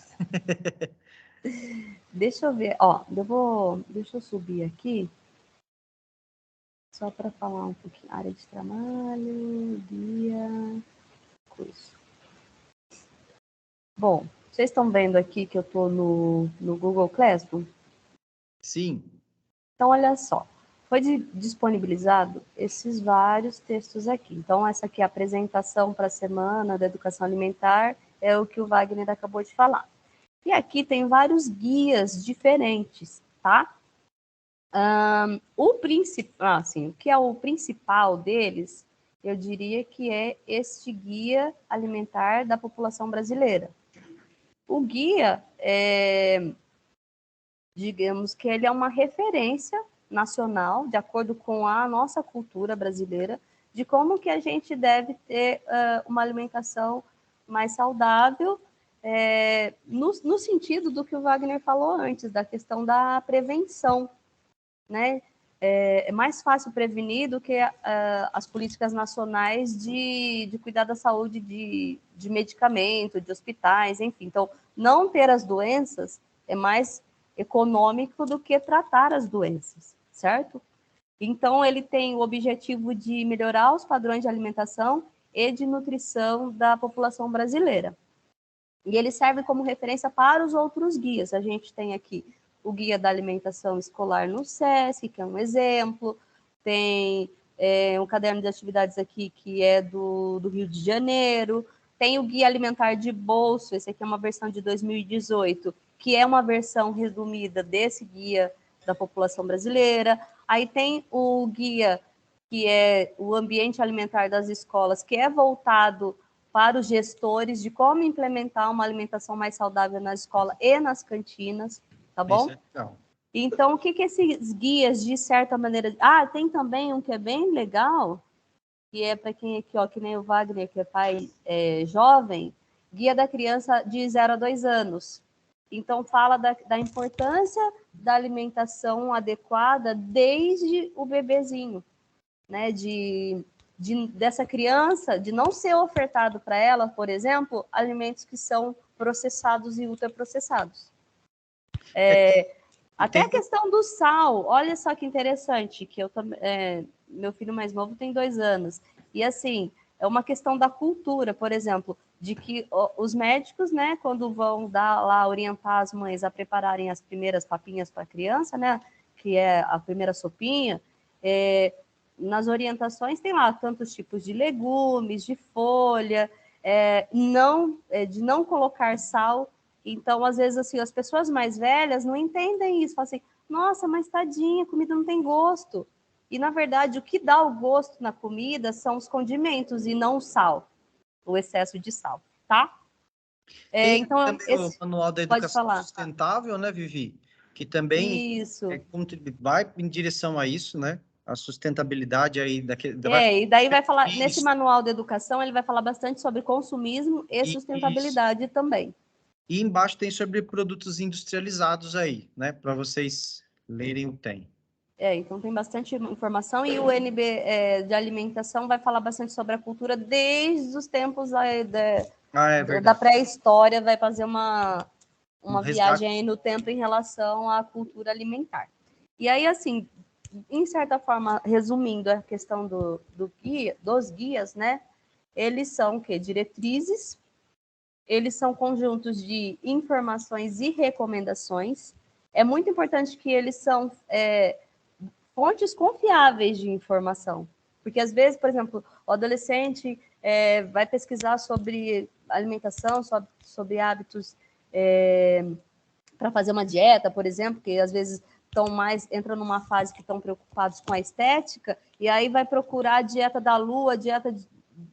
Deixa eu ver, ó, deixa eu subir aqui, só para falar um pouquinho. Área de trabalho, guia, coisa. Bom, vocês estão vendo aqui que eu estou no Google Classroom? Sim. Então, olha só, foi disponibilizado esses vários textos aqui. Então, essa aqui é a apresentação para a Semana da Educação Alimentar, é o que o Wagner acabou de falar. E aqui tem vários guias diferentes, tá? O que é o principal deles, eu diria que é este guia alimentar da população brasileira. O guia, digamos que ele é uma referência nacional, de acordo com a nossa cultura brasileira, de como que a gente deve ter uma alimentação mais saudável, no sentido do que o Wagner falou antes, da questão da prevenção, né? É mais fácil prevenir do que as políticas nacionais de cuidar da saúde de medicamento, de hospitais, enfim. Então, não ter as doenças é mais econômico do que tratar as doenças, certo? Então, ele tem o objetivo de melhorar os padrões de alimentação e de nutrição da população brasileira. E ele serve como referência para os outros guias. A gente tem aqui o Guia da Alimentação Escolar no SESC, que é um exemplo, tem um caderno de atividades aqui que é do Rio de Janeiro, tem o Guia Alimentar de Bolso, esse aqui é uma versão de 2018, que é uma versão resumida desse guia da população brasileira. Aí tem o guia que é o Ambiente Alimentar das Escolas, que é voltado para os gestores de como implementar uma alimentação mais saudável na escola e nas cantinas, tá bom? Isso é legal. Então, o que esses guias, de certa maneira... tem também um que é bem legal, que é para quem aqui, ó, que nem o Wagner, que é pai jovem, Guia da Criança de 0 a 2 anos. Então, fala da importância da alimentação adequada desde o bebezinho, né? Dessa criança, de não ser ofertado para ela, por exemplo, alimentos que são processados e ultraprocessados. Até a questão do sal, olha só que interessante, que meu filho mais novo tem 2 anos, e assim, é uma questão da cultura, por exemplo, de que os médicos, né, quando vão dar lá, orientar as mães a prepararem as primeiras papinhas para a criança, né, que é a primeira sopinha, nas orientações tem lá tantos tipos de legumes, de folha, de não colocar sal. Então, às vezes, assim, as pessoas mais velhas não entendem isso, falam assim, nossa, mas tadinha, a comida não tem gosto. E, na verdade, o que dá o gosto na comida são os condimentos e não o sal, o excesso de sal, tá? Tem Então, também o Manual da pode Educação falar. Sustentável, né, Vivi? Que também Isso. vai em direção a isso, né? A sustentabilidade aí E daí vai falar, nesse manual de educação, ele vai falar bastante sobre consumismo e sustentabilidade também. E embaixo tem sobre produtos industrializados aí, né? Para vocês lerem o tem. Então tem bastante informação, e o NB de alimentação vai falar bastante sobre a cultura desde os tempos da pré-história, vai fazer uma viagem aí no tempo em relação à cultura alimentar. E aí, assim, em certa forma, resumindo a questão dos guias, né? Eles são o quê? Diretrizes, eles são conjuntos de informações e recomendações. É muito importante que eles são fontes confiáveis de informação. Porque, às vezes, por exemplo, o adolescente vai pesquisar sobre alimentação, sobre hábitos para fazer uma dieta, por exemplo, que às vezes entram numa fase que estão preocupados com a estética, e aí vai procurar a dieta da lua, a dieta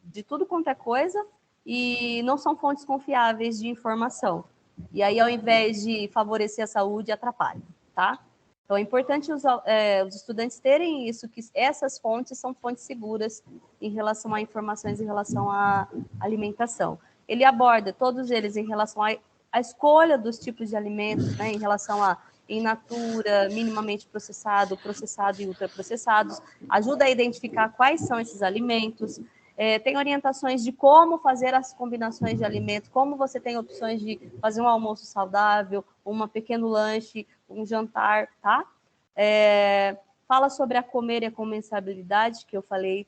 de tudo quanto é coisa, e não são fontes confiáveis de informação. E aí, ao invés de favorecer a saúde, atrapalha, tá? Então, é importante os estudantes terem isso, que essas fontes são fontes seguras em relação a informações em relação à alimentação. Ele aborda todos eles em relação à escolha dos tipos de alimentos, né, em relação a in natura, minimamente processado, processado e ultraprocessados, ajuda a identificar quais são esses alimentos, tem orientações de como fazer as combinações de alimentos, como você tem opções de fazer um almoço saudável, um pequeno lanche, um jantar, tá? Fala sobre a comer e a comensabilidade, que eu falei,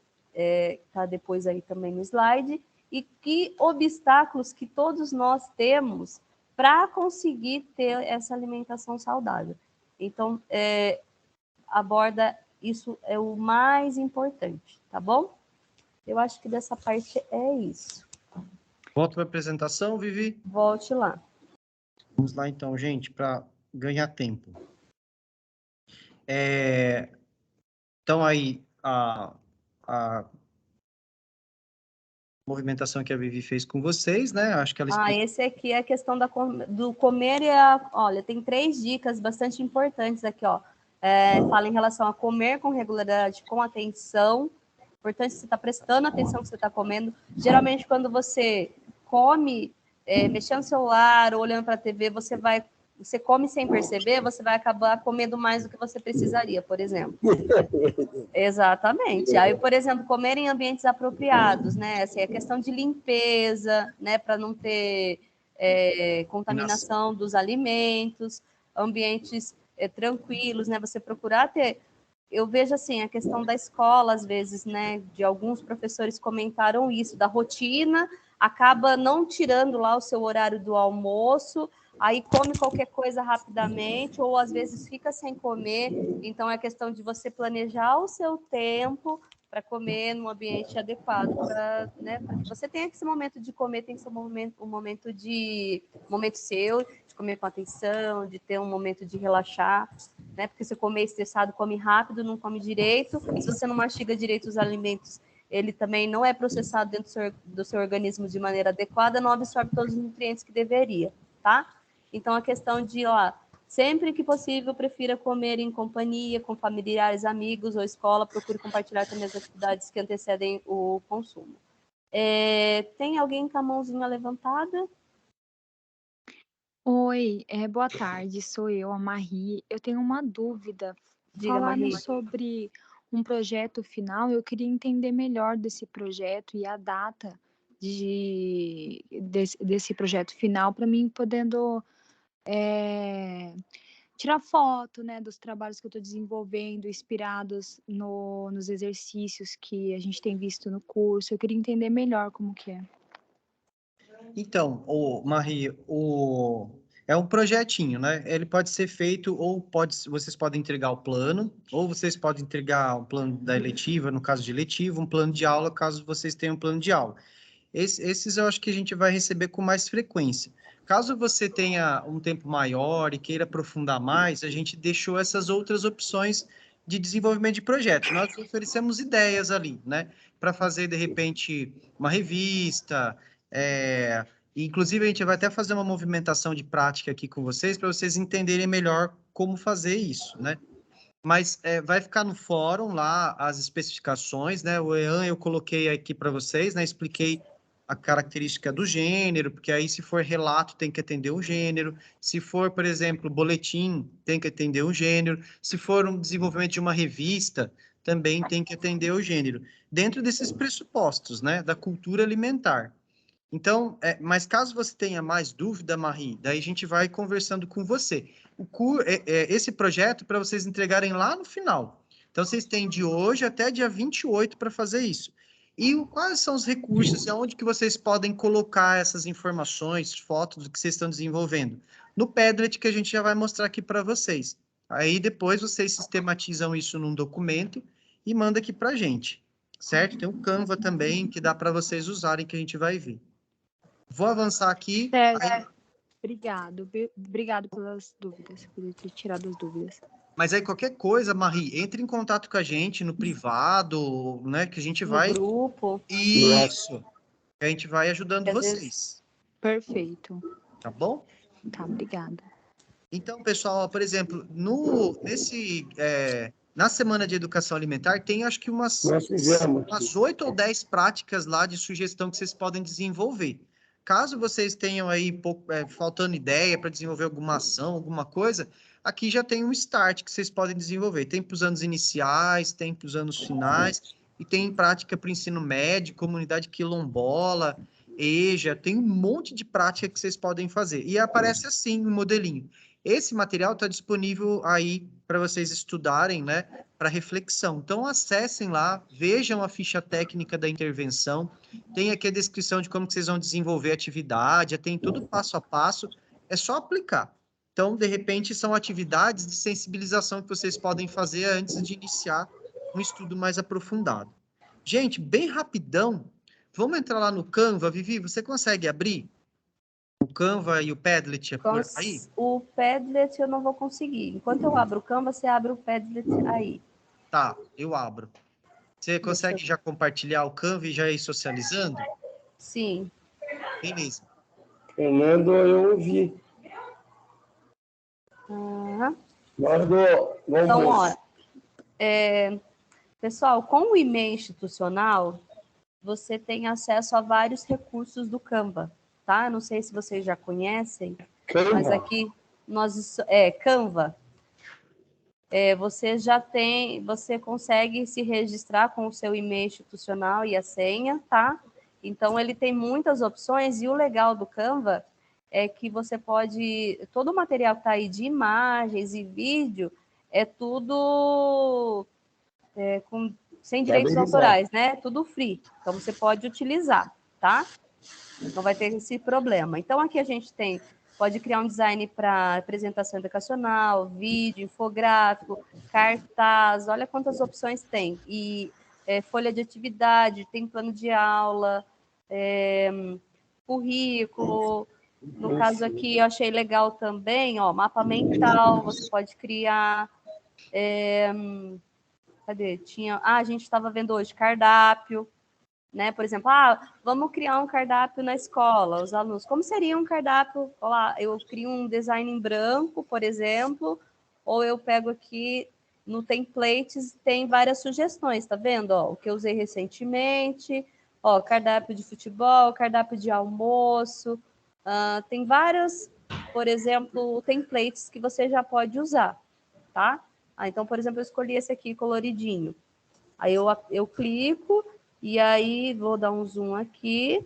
tá depois aí também no slide, e que obstáculos que todos nós temos para conseguir ter essa alimentação saudável. Então, aborda isso, é o mais importante, tá bom? Eu acho que dessa parte é isso. Volto para a apresentação, Vivi? Volte lá. Vamos lá, então, gente, para ganhar tempo. Então, aí, a movimentação que a Vivi fez com vocês, né? Acho que ela explicou. Esse aqui é a questão do comer Olha, tem 3 dicas bastante importantes aqui, ó. Fala em relação a comer com regularidade, com atenção. Importante você estar prestando atenção no que você está comendo. Geralmente, quando você come, mexendo no celular ou olhando para a TV, você come sem perceber, você vai acabar comendo mais do que você precisaria, por exemplo. Exatamente. Aí, por exemplo, comer em ambientes apropriados, né? Assim, a questão de limpeza, né? Para não ter contaminação dos alimentos, ambientes tranquilos, né? Você procurar ter. Eu vejo assim a questão da escola, às vezes, né? De alguns professores comentaram isso, da rotina, acaba não tirando lá o seu horário do almoço, aí come qualquer coisa rapidamente, ou às vezes fica sem comer. Então, é questão de você planejar o seu tempo para comer num ambiente adequado, para que você tenha esse momento de comer, tem que ser um momento seu, de comer com atenção, de ter um momento de relaxar, né? Porque se comer estressado, come rápido, não come direito. Se você não mastiga direito os alimentos, ele também não é processado dentro do seu organismo de maneira adequada, não absorve todos os nutrientes que deveria, tá? Então, a questão de, sempre que possível, prefira comer em companhia, com familiares, amigos ou escola, procure compartilhar também as atividades que antecedem o consumo. Tem alguém com a mãozinha levantada? Oi, boa tarde, sou eu, a Marie. Eu tenho uma dúvida. Diga, Falando Marie. sobre um projeto final, eu queria entender melhor desse projeto e a data desse projeto final, para mim podendo tirar foto, né, dos trabalhos que eu estou desenvolvendo, inspirados nos exercícios que a gente tem visto no curso. Eu queria entender melhor como que é. Então, Marie, é um projetinho, né? Ele pode ser feito, vocês podem entregar o plano, ou vocês podem entregar o plano da eletiva, no caso de eletiva, um plano de aula, caso vocês tenham um plano de aula. Esses eu acho que a gente vai receber com mais frequência. Caso você tenha um tempo maior e queira aprofundar mais, a gente deixou essas outras opções de desenvolvimento de projetos. Nós oferecemos ideias ali, né? Para fazer, de repente, uma revista. Inclusive, a gente vai até fazer uma movimentação de prática aqui com vocês, para vocês entenderem melhor como fazer isso, né? Mas vai ficar no fórum lá as especificações, né? O EAN eu coloquei aqui para vocês, né? Expliquei a característica do gênero, porque aí se for relato tem que atender um gênero, se for, por exemplo, boletim, tem que atender um gênero, se for um desenvolvimento de uma revista, também tem que atender o gênero, dentro desses pressupostos, né? Da cultura alimentar. Então, mas caso você tenha mais dúvida, Marie, daí a gente vai conversando com você. Esse projeto para vocês entregarem lá no final. Então, vocês têm de hoje até dia 28 para fazer isso. E quais são os recursos e aonde que vocês podem colocar essas informações, fotos do que vocês estão desenvolvendo? No Padlet, que a gente já vai mostrar aqui para vocês. Aí, depois, vocês sistematizam isso num documento e manda aqui para a gente, certo? Tem o Canva também, que dá para vocês usarem, que a gente vai ver. Vou avançar aqui. Certo. Obrigado pelas dúvidas, por ter tirado as dúvidas. Mas aí qualquer coisa, Marie, entre em contato com a gente no privado, né? Que a gente vai. No grupo. Isso. A gente vai ajudando Às vocês. vezes- Perfeito. Tá bom? Tá, obrigada. Então, pessoal, por exemplo, na Semana de Educação Alimentar, tem acho que umas 8 ou 10 práticas lá de sugestão que vocês podem desenvolver. Caso vocês tenham aí faltando ideia para desenvolver alguma ação, alguma coisa, aqui já tem um start que vocês podem desenvolver. Tem para os anos iniciais, tem para os anos finais, e tem prática para o ensino médio, comunidade quilombola, EJA, tem um monte de prática que vocês podem fazer. E aparece assim o modelinho. Esse material está disponível aí para vocês estudarem, né, para reflexão. Então, acessem lá, vejam a ficha técnica da intervenção, tem aqui a descrição de como que vocês vão desenvolver a atividade, tem tudo passo a passo, é só aplicar. Então, de repente, são atividades de sensibilização que vocês podem fazer antes de iniciar um estudo mais aprofundado. Gente, bem rapidão, vamos entrar lá no Canva. Vivi, você consegue abrir? O Canva e o Padlet é por aí? O Padlet eu não vou conseguir. Enquanto eu abro o Canva, você abre o Padlet aí. Tá, eu abro. Você consegue já compartilhar o Canva e já ir socializando? Sim. Beleza. Fernando, eu ouvi. Uhum. Então, ó, pessoal, com o e-mail institucional, você tem acesso a vários recursos do Canva, tá? Não sei se vocês já conhecem, Canva. mas aqui Canva. Você consegue se registrar com o seu e-mail institucional e a senha, tá? Então, ele tem muitas opções e o legal do Canva é que você pode... Todo o material que está aí de imagens e vídeo é tudo sem direitos autorais, né? Tudo free. Então, você pode utilizar, tá? Não vai ter esse problema. Então, aqui a gente pode criar um design para apresentação educacional, vídeo, infográfico, cartaz, olha quantas opções tem. E folha de atividade, tem plano de aula, currículo. No caso aqui, eu achei legal também, ó, mapa mental, você pode criar. Cadê? A gente estava vendo hoje cardápio, né? Por exemplo, vamos criar um cardápio na escola, os alunos. Como seria um cardápio? Olá, eu crio um design em branco, por exemplo, ou eu pego aqui no templates, tem várias sugestões, tá vendo? Ó, o que eu usei recentemente, ó, cardápio de futebol, cardápio de almoço, tem vários, por exemplo, templates que você já pode usar, tá? Então, por exemplo, eu escolhi esse aqui, coloridinho. Aí eu clico, e aí vou dar um zoom aqui.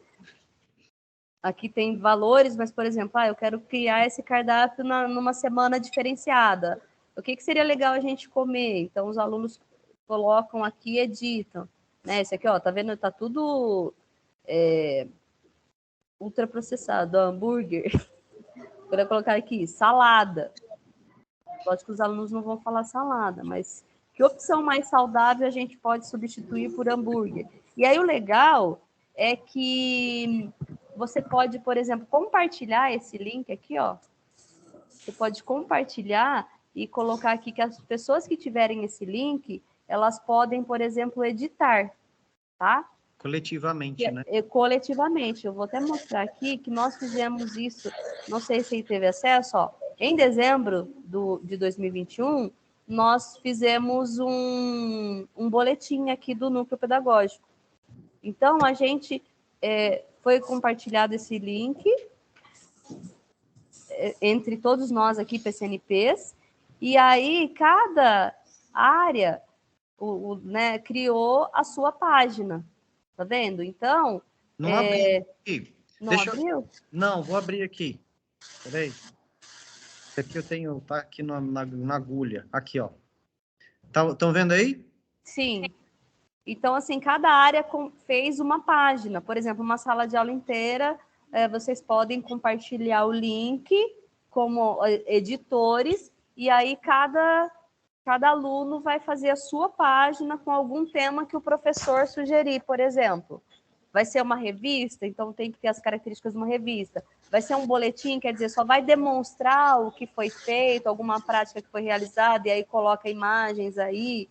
Aqui tem valores, mas, por exemplo, eu quero criar esse cardápio numa semana diferenciada. O que seria legal a gente comer? Então, os alunos colocam aqui e editam. Né? Esse aqui, ó, tá vendo? Tá tudo ultraprocessado, hambúrguer. Vou colocar aqui, salada. Lógico que os alunos não vão falar salada, mas que opção mais saudável a gente pode substituir por hambúrguer? E aí o legal é que você pode, por exemplo, compartilhar esse link aqui, ó. Você pode compartilhar e colocar aqui que as pessoas que tiverem esse link, elas podem, por exemplo, editar, tá? Coletivamente, né? Coletivamente. Eu vou até mostrar aqui que nós fizemos isso, não sei se teve acesso, ó. Em dezembro de 2021, nós fizemos um boletim aqui do Núcleo Pedagógico. Então, a gente foi compartilhado esse link entre todos nós aqui, PCNPs, e aí cada área né, criou a sua página. Tá vendo? Então... Não abri aqui. Não abriu? Não, vou abrir aqui. Peraí. Esse aqui eu tenho, tá aqui na agulha. Aqui, ó. Estão vendo aí? Sim. Então, assim, cada área fez uma página. Por exemplo, uma sala de aula inteira, vocês podem compartilhar o link como editores, e aí cada aluno vai fazer a sua página com algum tema que o professor sugerir, por exemplo. Vai ser uma revista, então tem que ter as características de uma revista. Vai ser um boletim, quer dizer, só vai demonstrar o que foi feito, alguma prática que foi realizada, e aí coloca imagens aí.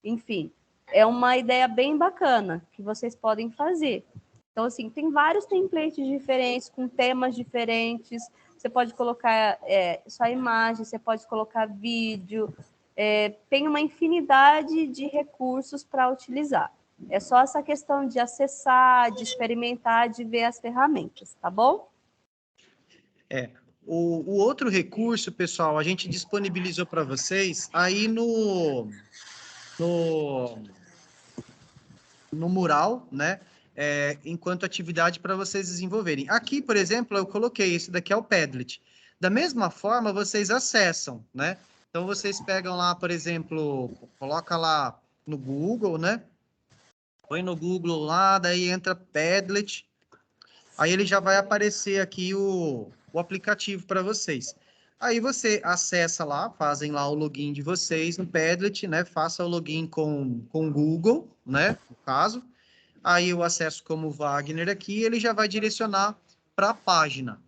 Enfim, é uma ideia bem bacana que vocês podem fazer. Então, assim, tem vários templates diferentes, com temas diferentes. Você pode colocar só imagem, você pode colocar vídeo. Tem uma infinidade de recursos para utilizar. É só essa questão de acessar, de experimentar, de ver as ferramentas, tá bom? O outro recurso, pessoal, a gente disponibilizou para vocês aí no mural, né? Enquanto atividade para vocês desenvolverem. Aqui, por exemplo, eu coloquei, esse daqui é o Padlet. Da mesma forma, vocês acessam, né? Então, vocês pegam lá, por exemplo, coloca lá no Google, né? Põe no Google lá, daí entra Padlet. Aí ele já vai aparecer aqui o aplicativo para vocês. Aí você acessa lá, fazem lá o login de vocês no Padlet, né? Faça o login com o Google, né? No caso. Aí eu acesso como Wagner aqui, ele já vai direcionar para a página,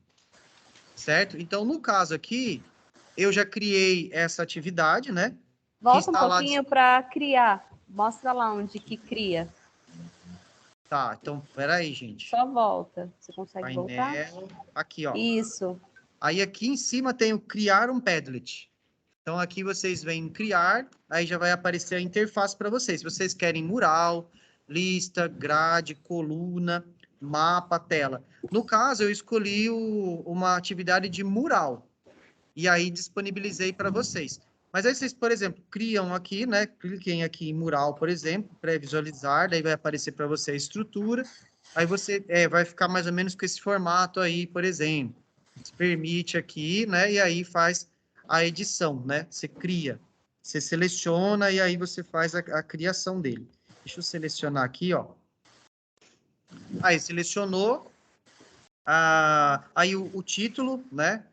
certo? Então, no caso aqui, eu já criei essa atividade, né? Volta um pouquinho para criar. Mostra lá onde que cria. Tá, então, peraí, gente. Só volta. Você consegue Painel, voltar? aqui, ó. Isso. Aí aqui em cima tem o criar um Padlet. Então, aqui vocês vêm criar, aí já vai aparecer a interface para vocês. Se vocês querem mural, lista, grade, coluna, mapa, tela. No caso, eu escolhi uma atividade de mural. E aí disponibilizei para vocês. Mas aí vocês, por exemplo, criam aqui, né? Cliquem aqui em mural, por exemplo, para visualizar, daí vai aparecer para você a estrutura. Aí você vai ficar mais ou menos com esse formato aí, por exemplo. Se permite aqui, né? E aí faz a edição, né? Você cria, você seleciona e aí você faz a criação dele. Deixa eu selecionar aqui, ó. Aí selecionou, aí o título, né?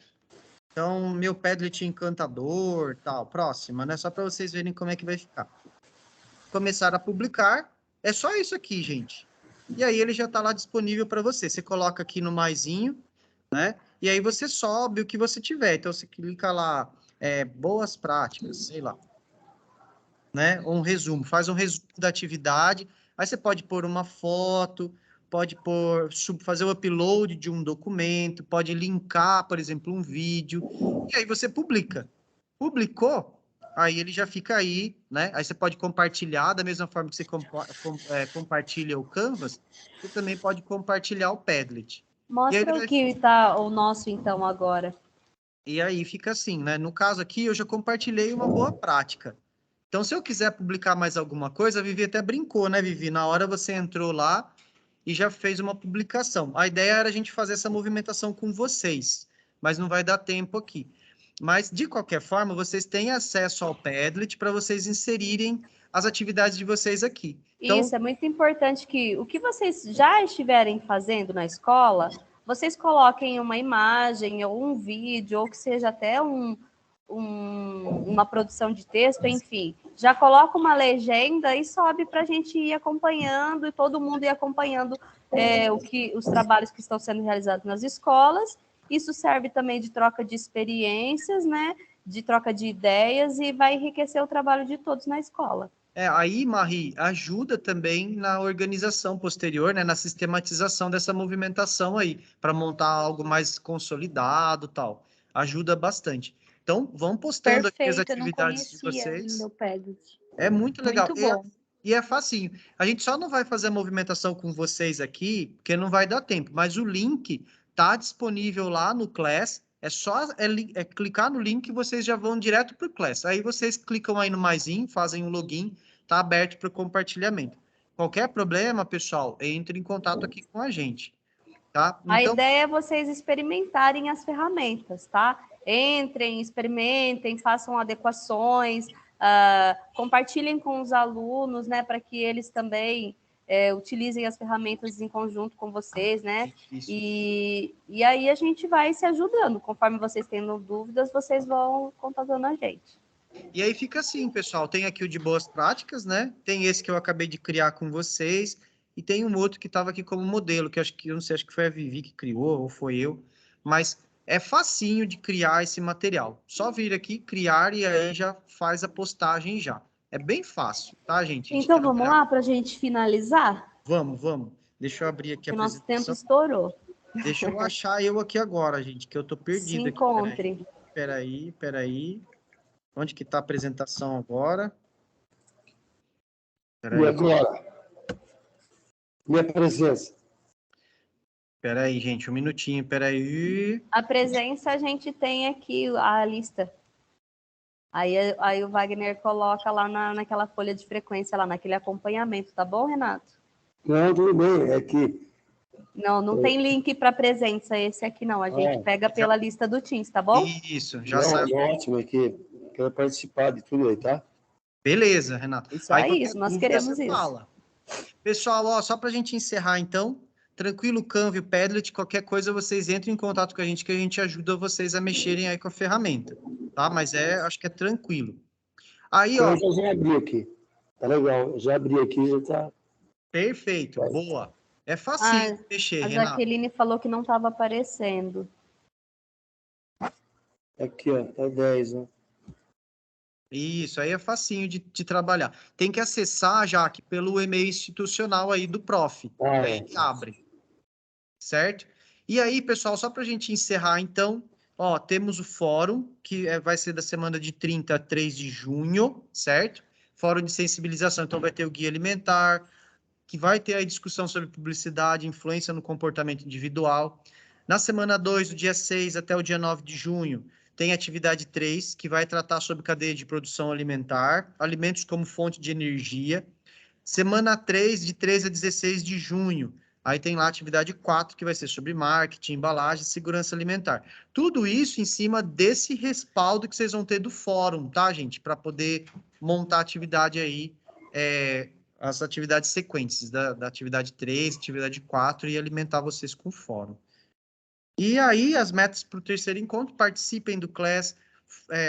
Então, meu Padlet encantador, tal, próxima, né? Só para vocês verem como é que vai ficar. Começar a publicar, é só isso aqui, gente. E aí ele já está lá disponível para você. Você coloca aqui no maisinho, né? E aí você sobe o que você tiver. Então, você clica lá, boas práticas, sei lá. Né? Ou um resumo, faz um resumo da atividade. Aí você pode pôr uma foto, pode fazer o upload de um documento, pode linkar, por exemplo, um vídeo, e aí você publica. Publicou, aí ele já fica aí, né? Aí você pode compartilhar, da mesma forma que você compartilha o Canvas, você também pode compartilhar o Padlet. Mostra o que está o nosso, então, agora. E aí fica assim, né? No caso aqui, eu já compartilhei uma boa prática. Então, se eu quiser publicar mais alguma coisa, a Vivi até brincou, né, Vivi? Na hora você entrou lá e já fez uma publicação. A ideia era a gente fazer essa movimentação com vocês, mas não vai dar tempo aqui. Mas, de qualquer forma, vocês têm acesso ao Padlet para vocês inserirem as atividades de vocês aqui. Então, Isso, é muito importante que o que vocês já estiverem fazendo na escola, vocês coloquem uma imagem ou um vídeo, ou que seja até uma produção de texto, enfim. Já coloca uma legenda e sobe para a gente ir acompanhando, e todo mundo ir acompanhando os trabalhos que estão sendo realizados nas escolas. Isso serve também de troca de experiências, né? De troca de ideias, e vai enriquecer o trabalho de todos na escola. aí, Marie, ajuda também na organização posterior, né, na sistematização dessa movimentação aí, para montar algo mais consolidado, tal. Ajuda bastante. Então, vão postando aqui as Perfeito, eu não atividades de conhecia ainda vocês. o Padlet. É muito legal. Muito bom. E é facinho. A gente só não vai fazer a movimentação com vocês aqui, porque não vai dar tempo. Mas o link tá disponível lá no Class. É só clicar no link e vocês já vão direto para o Class. Aí vocês clicam aí no maisinho, fazem um login, tá aberto para compartilhamento. Qualquer problema, pessoal, entre em contato aqui com a gente, tá? A Então, ideia é vocês experimentarem as ferramentas, tá? Entrem, experimentem, façam adequações, compartilhem com os alunos, né, para que eles também utilizem as ferramentas em conjunto com vocês, né? isso. E aí a gente vai se ajudando. Conforme vocês tendo dúvidas, vocês vão contatando a gente. E aí fica assim, pessoal. Tem aqui o de boas práticas, né? Tem esse que eu acabei de criar com vocês. E tem um outro que estava aqui como modelo, que eu não sei, acho que foi a Vivi que criou, ou foi eu. Mas é facinho de criar esse material. Só vir aqui, criar e aí já faz a postagem já. É bem fácil, tá, gente? Então vamos lá para a gente finalizar? Vamos. Deixa eu abrir aqui a Que o nosso tempo apresentação. estourou. Deixa eu achar eu aqui agora, gente, que eu tô Se perdido aqui. encontre. Peraí. Onde que tá a apresentação agora? E Peraí. agora? Minha presença. Peraí, gente, um minutinho, peraí. A presença a gente tem aqui, a lista. Aí o Wagner coloca lá naquela folha de frequência, lá naquele acompanhamento, tá bom, Renato? Não, tudo bem, é que... Não tem link para presença esse aqui, não. A gente pega pela lista do Teams, tá bom? Isso, já Não, saiu. ótimo, é que quero participar de tudo aí, tá? Beleza, Renato. Isso aí, isso, nós dúvida, queremos você isso. fala. Pessoal, ó, só para a gente encerrar, então, tranquilo, Canva e Padlet, qualquer coisa vocês entrem em contato com a gente que a gente ajuda vocês a mexerem aí com a ferramenta, tá? Mas acho que é tranquilo. Aí, ó, Eu já abri aqui. Tá legal, eu já abri aqui, já tá... perfeito, boa. É facinho de mexer, A Renato. Jaqueline falou que não estava aparecendo. Aqui, ó, tá 10, né? Isso, aí é facinho de trabalhar. Tem que acessar, Jaque, pelo e-mail institucional aí do prof. Aí abre. Certo? E aí, pessoal, só para a gente encerrar, então, ó, temos o fórum, que vai ser da semana de 30 a 3 de junho, certo? Fórum de sensibilização, então vai ter o guia alimentar, que vai ter a discussão sobre publicidade, influência no comportamento individual. Na semana 2, do dia 6 até o dia 9 de junho, tem atividade 3, que vai tratar sobre cadeia de produção alimentar, alimentos como fonte de energia. Semana 3, de 13 a 16 de junho, aí tem lá a atividade 4, que vai ser sobre marketing, embalagem e segurança alimentar. Tudo isso em cima desse respaldo que vocês vão ter do fórum, tá, gente? Para poder montar a atividade aí, as atividades sequentes da atividade 3, atividade 4 e alimentar vocês com o fórum. E aí, as metas para o terceiro encontro, participem do Class,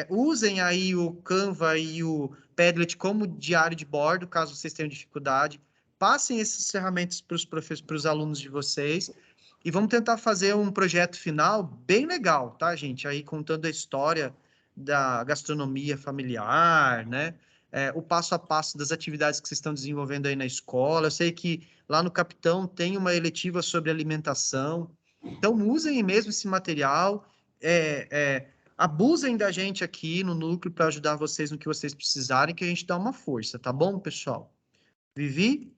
usem aí o Canva e o Padlet como diário de bordo, caso vocês tenham dificuldade. Passem essas ferramentas para os alunos de vocês e vamos tentar fazer um projeto final bem legal, tá, gente? Aí contando a história da gastronomia familiar, né? O passo a passo das atividades que vocês estão desenvolvendo aí na escola. Eu sei que lá no Capitão tem uma eletiva sobre alimentação. Então, usem mesmo esse material, abusem da gente aqui no núcleo para ajudar vocês no que vocês precisarem, que a gente dá uma força, tá bom, pessoal? Vivi?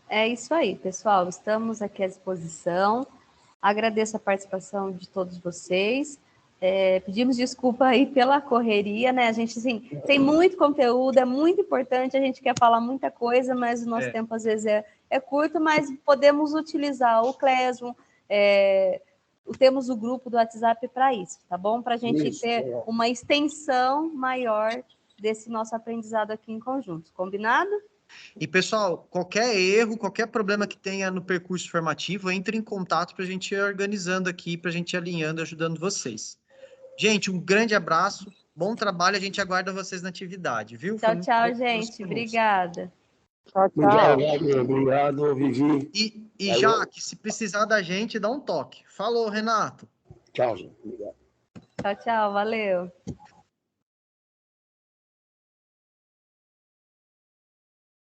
É isso aí, pessoal. Estamos aqui à disposição. Agradeço a participação de todos vocês. Pedimos desculpa aí pela correria, né? A gente, assim, tem muito conteúdo, é muito importante, a gente quer falar muita coisa, mas o nosso tempo, às vezes, é curto, mas podemos utilizar o Classroom, temos o grupo do WhatsApp para isso, tá bom? Para a gente ter uma extensão maior desse nosso aprendizado aqui em conjunto. Combinado? E, pessoal, qualquer erro, qualquer problema que tenha no percurso formativo, entre em contato para a gente ir organizando aqui, para a gente ir alinhando, ajudando vocês. Gente, um grande abraço, bom trabalho, a gente aguarda vocês na atividade, viu? Foi Tchau, muito tchau, bom ter você gente. conosco. Obrigada. Tchau, Muito tchau. obrigado, Vivi. E Valeu. Jaque, se precisar da gente, dá um toque. Falou, Renato. Tchau, gente. Obrigado. Tchau, tchau. Valeu.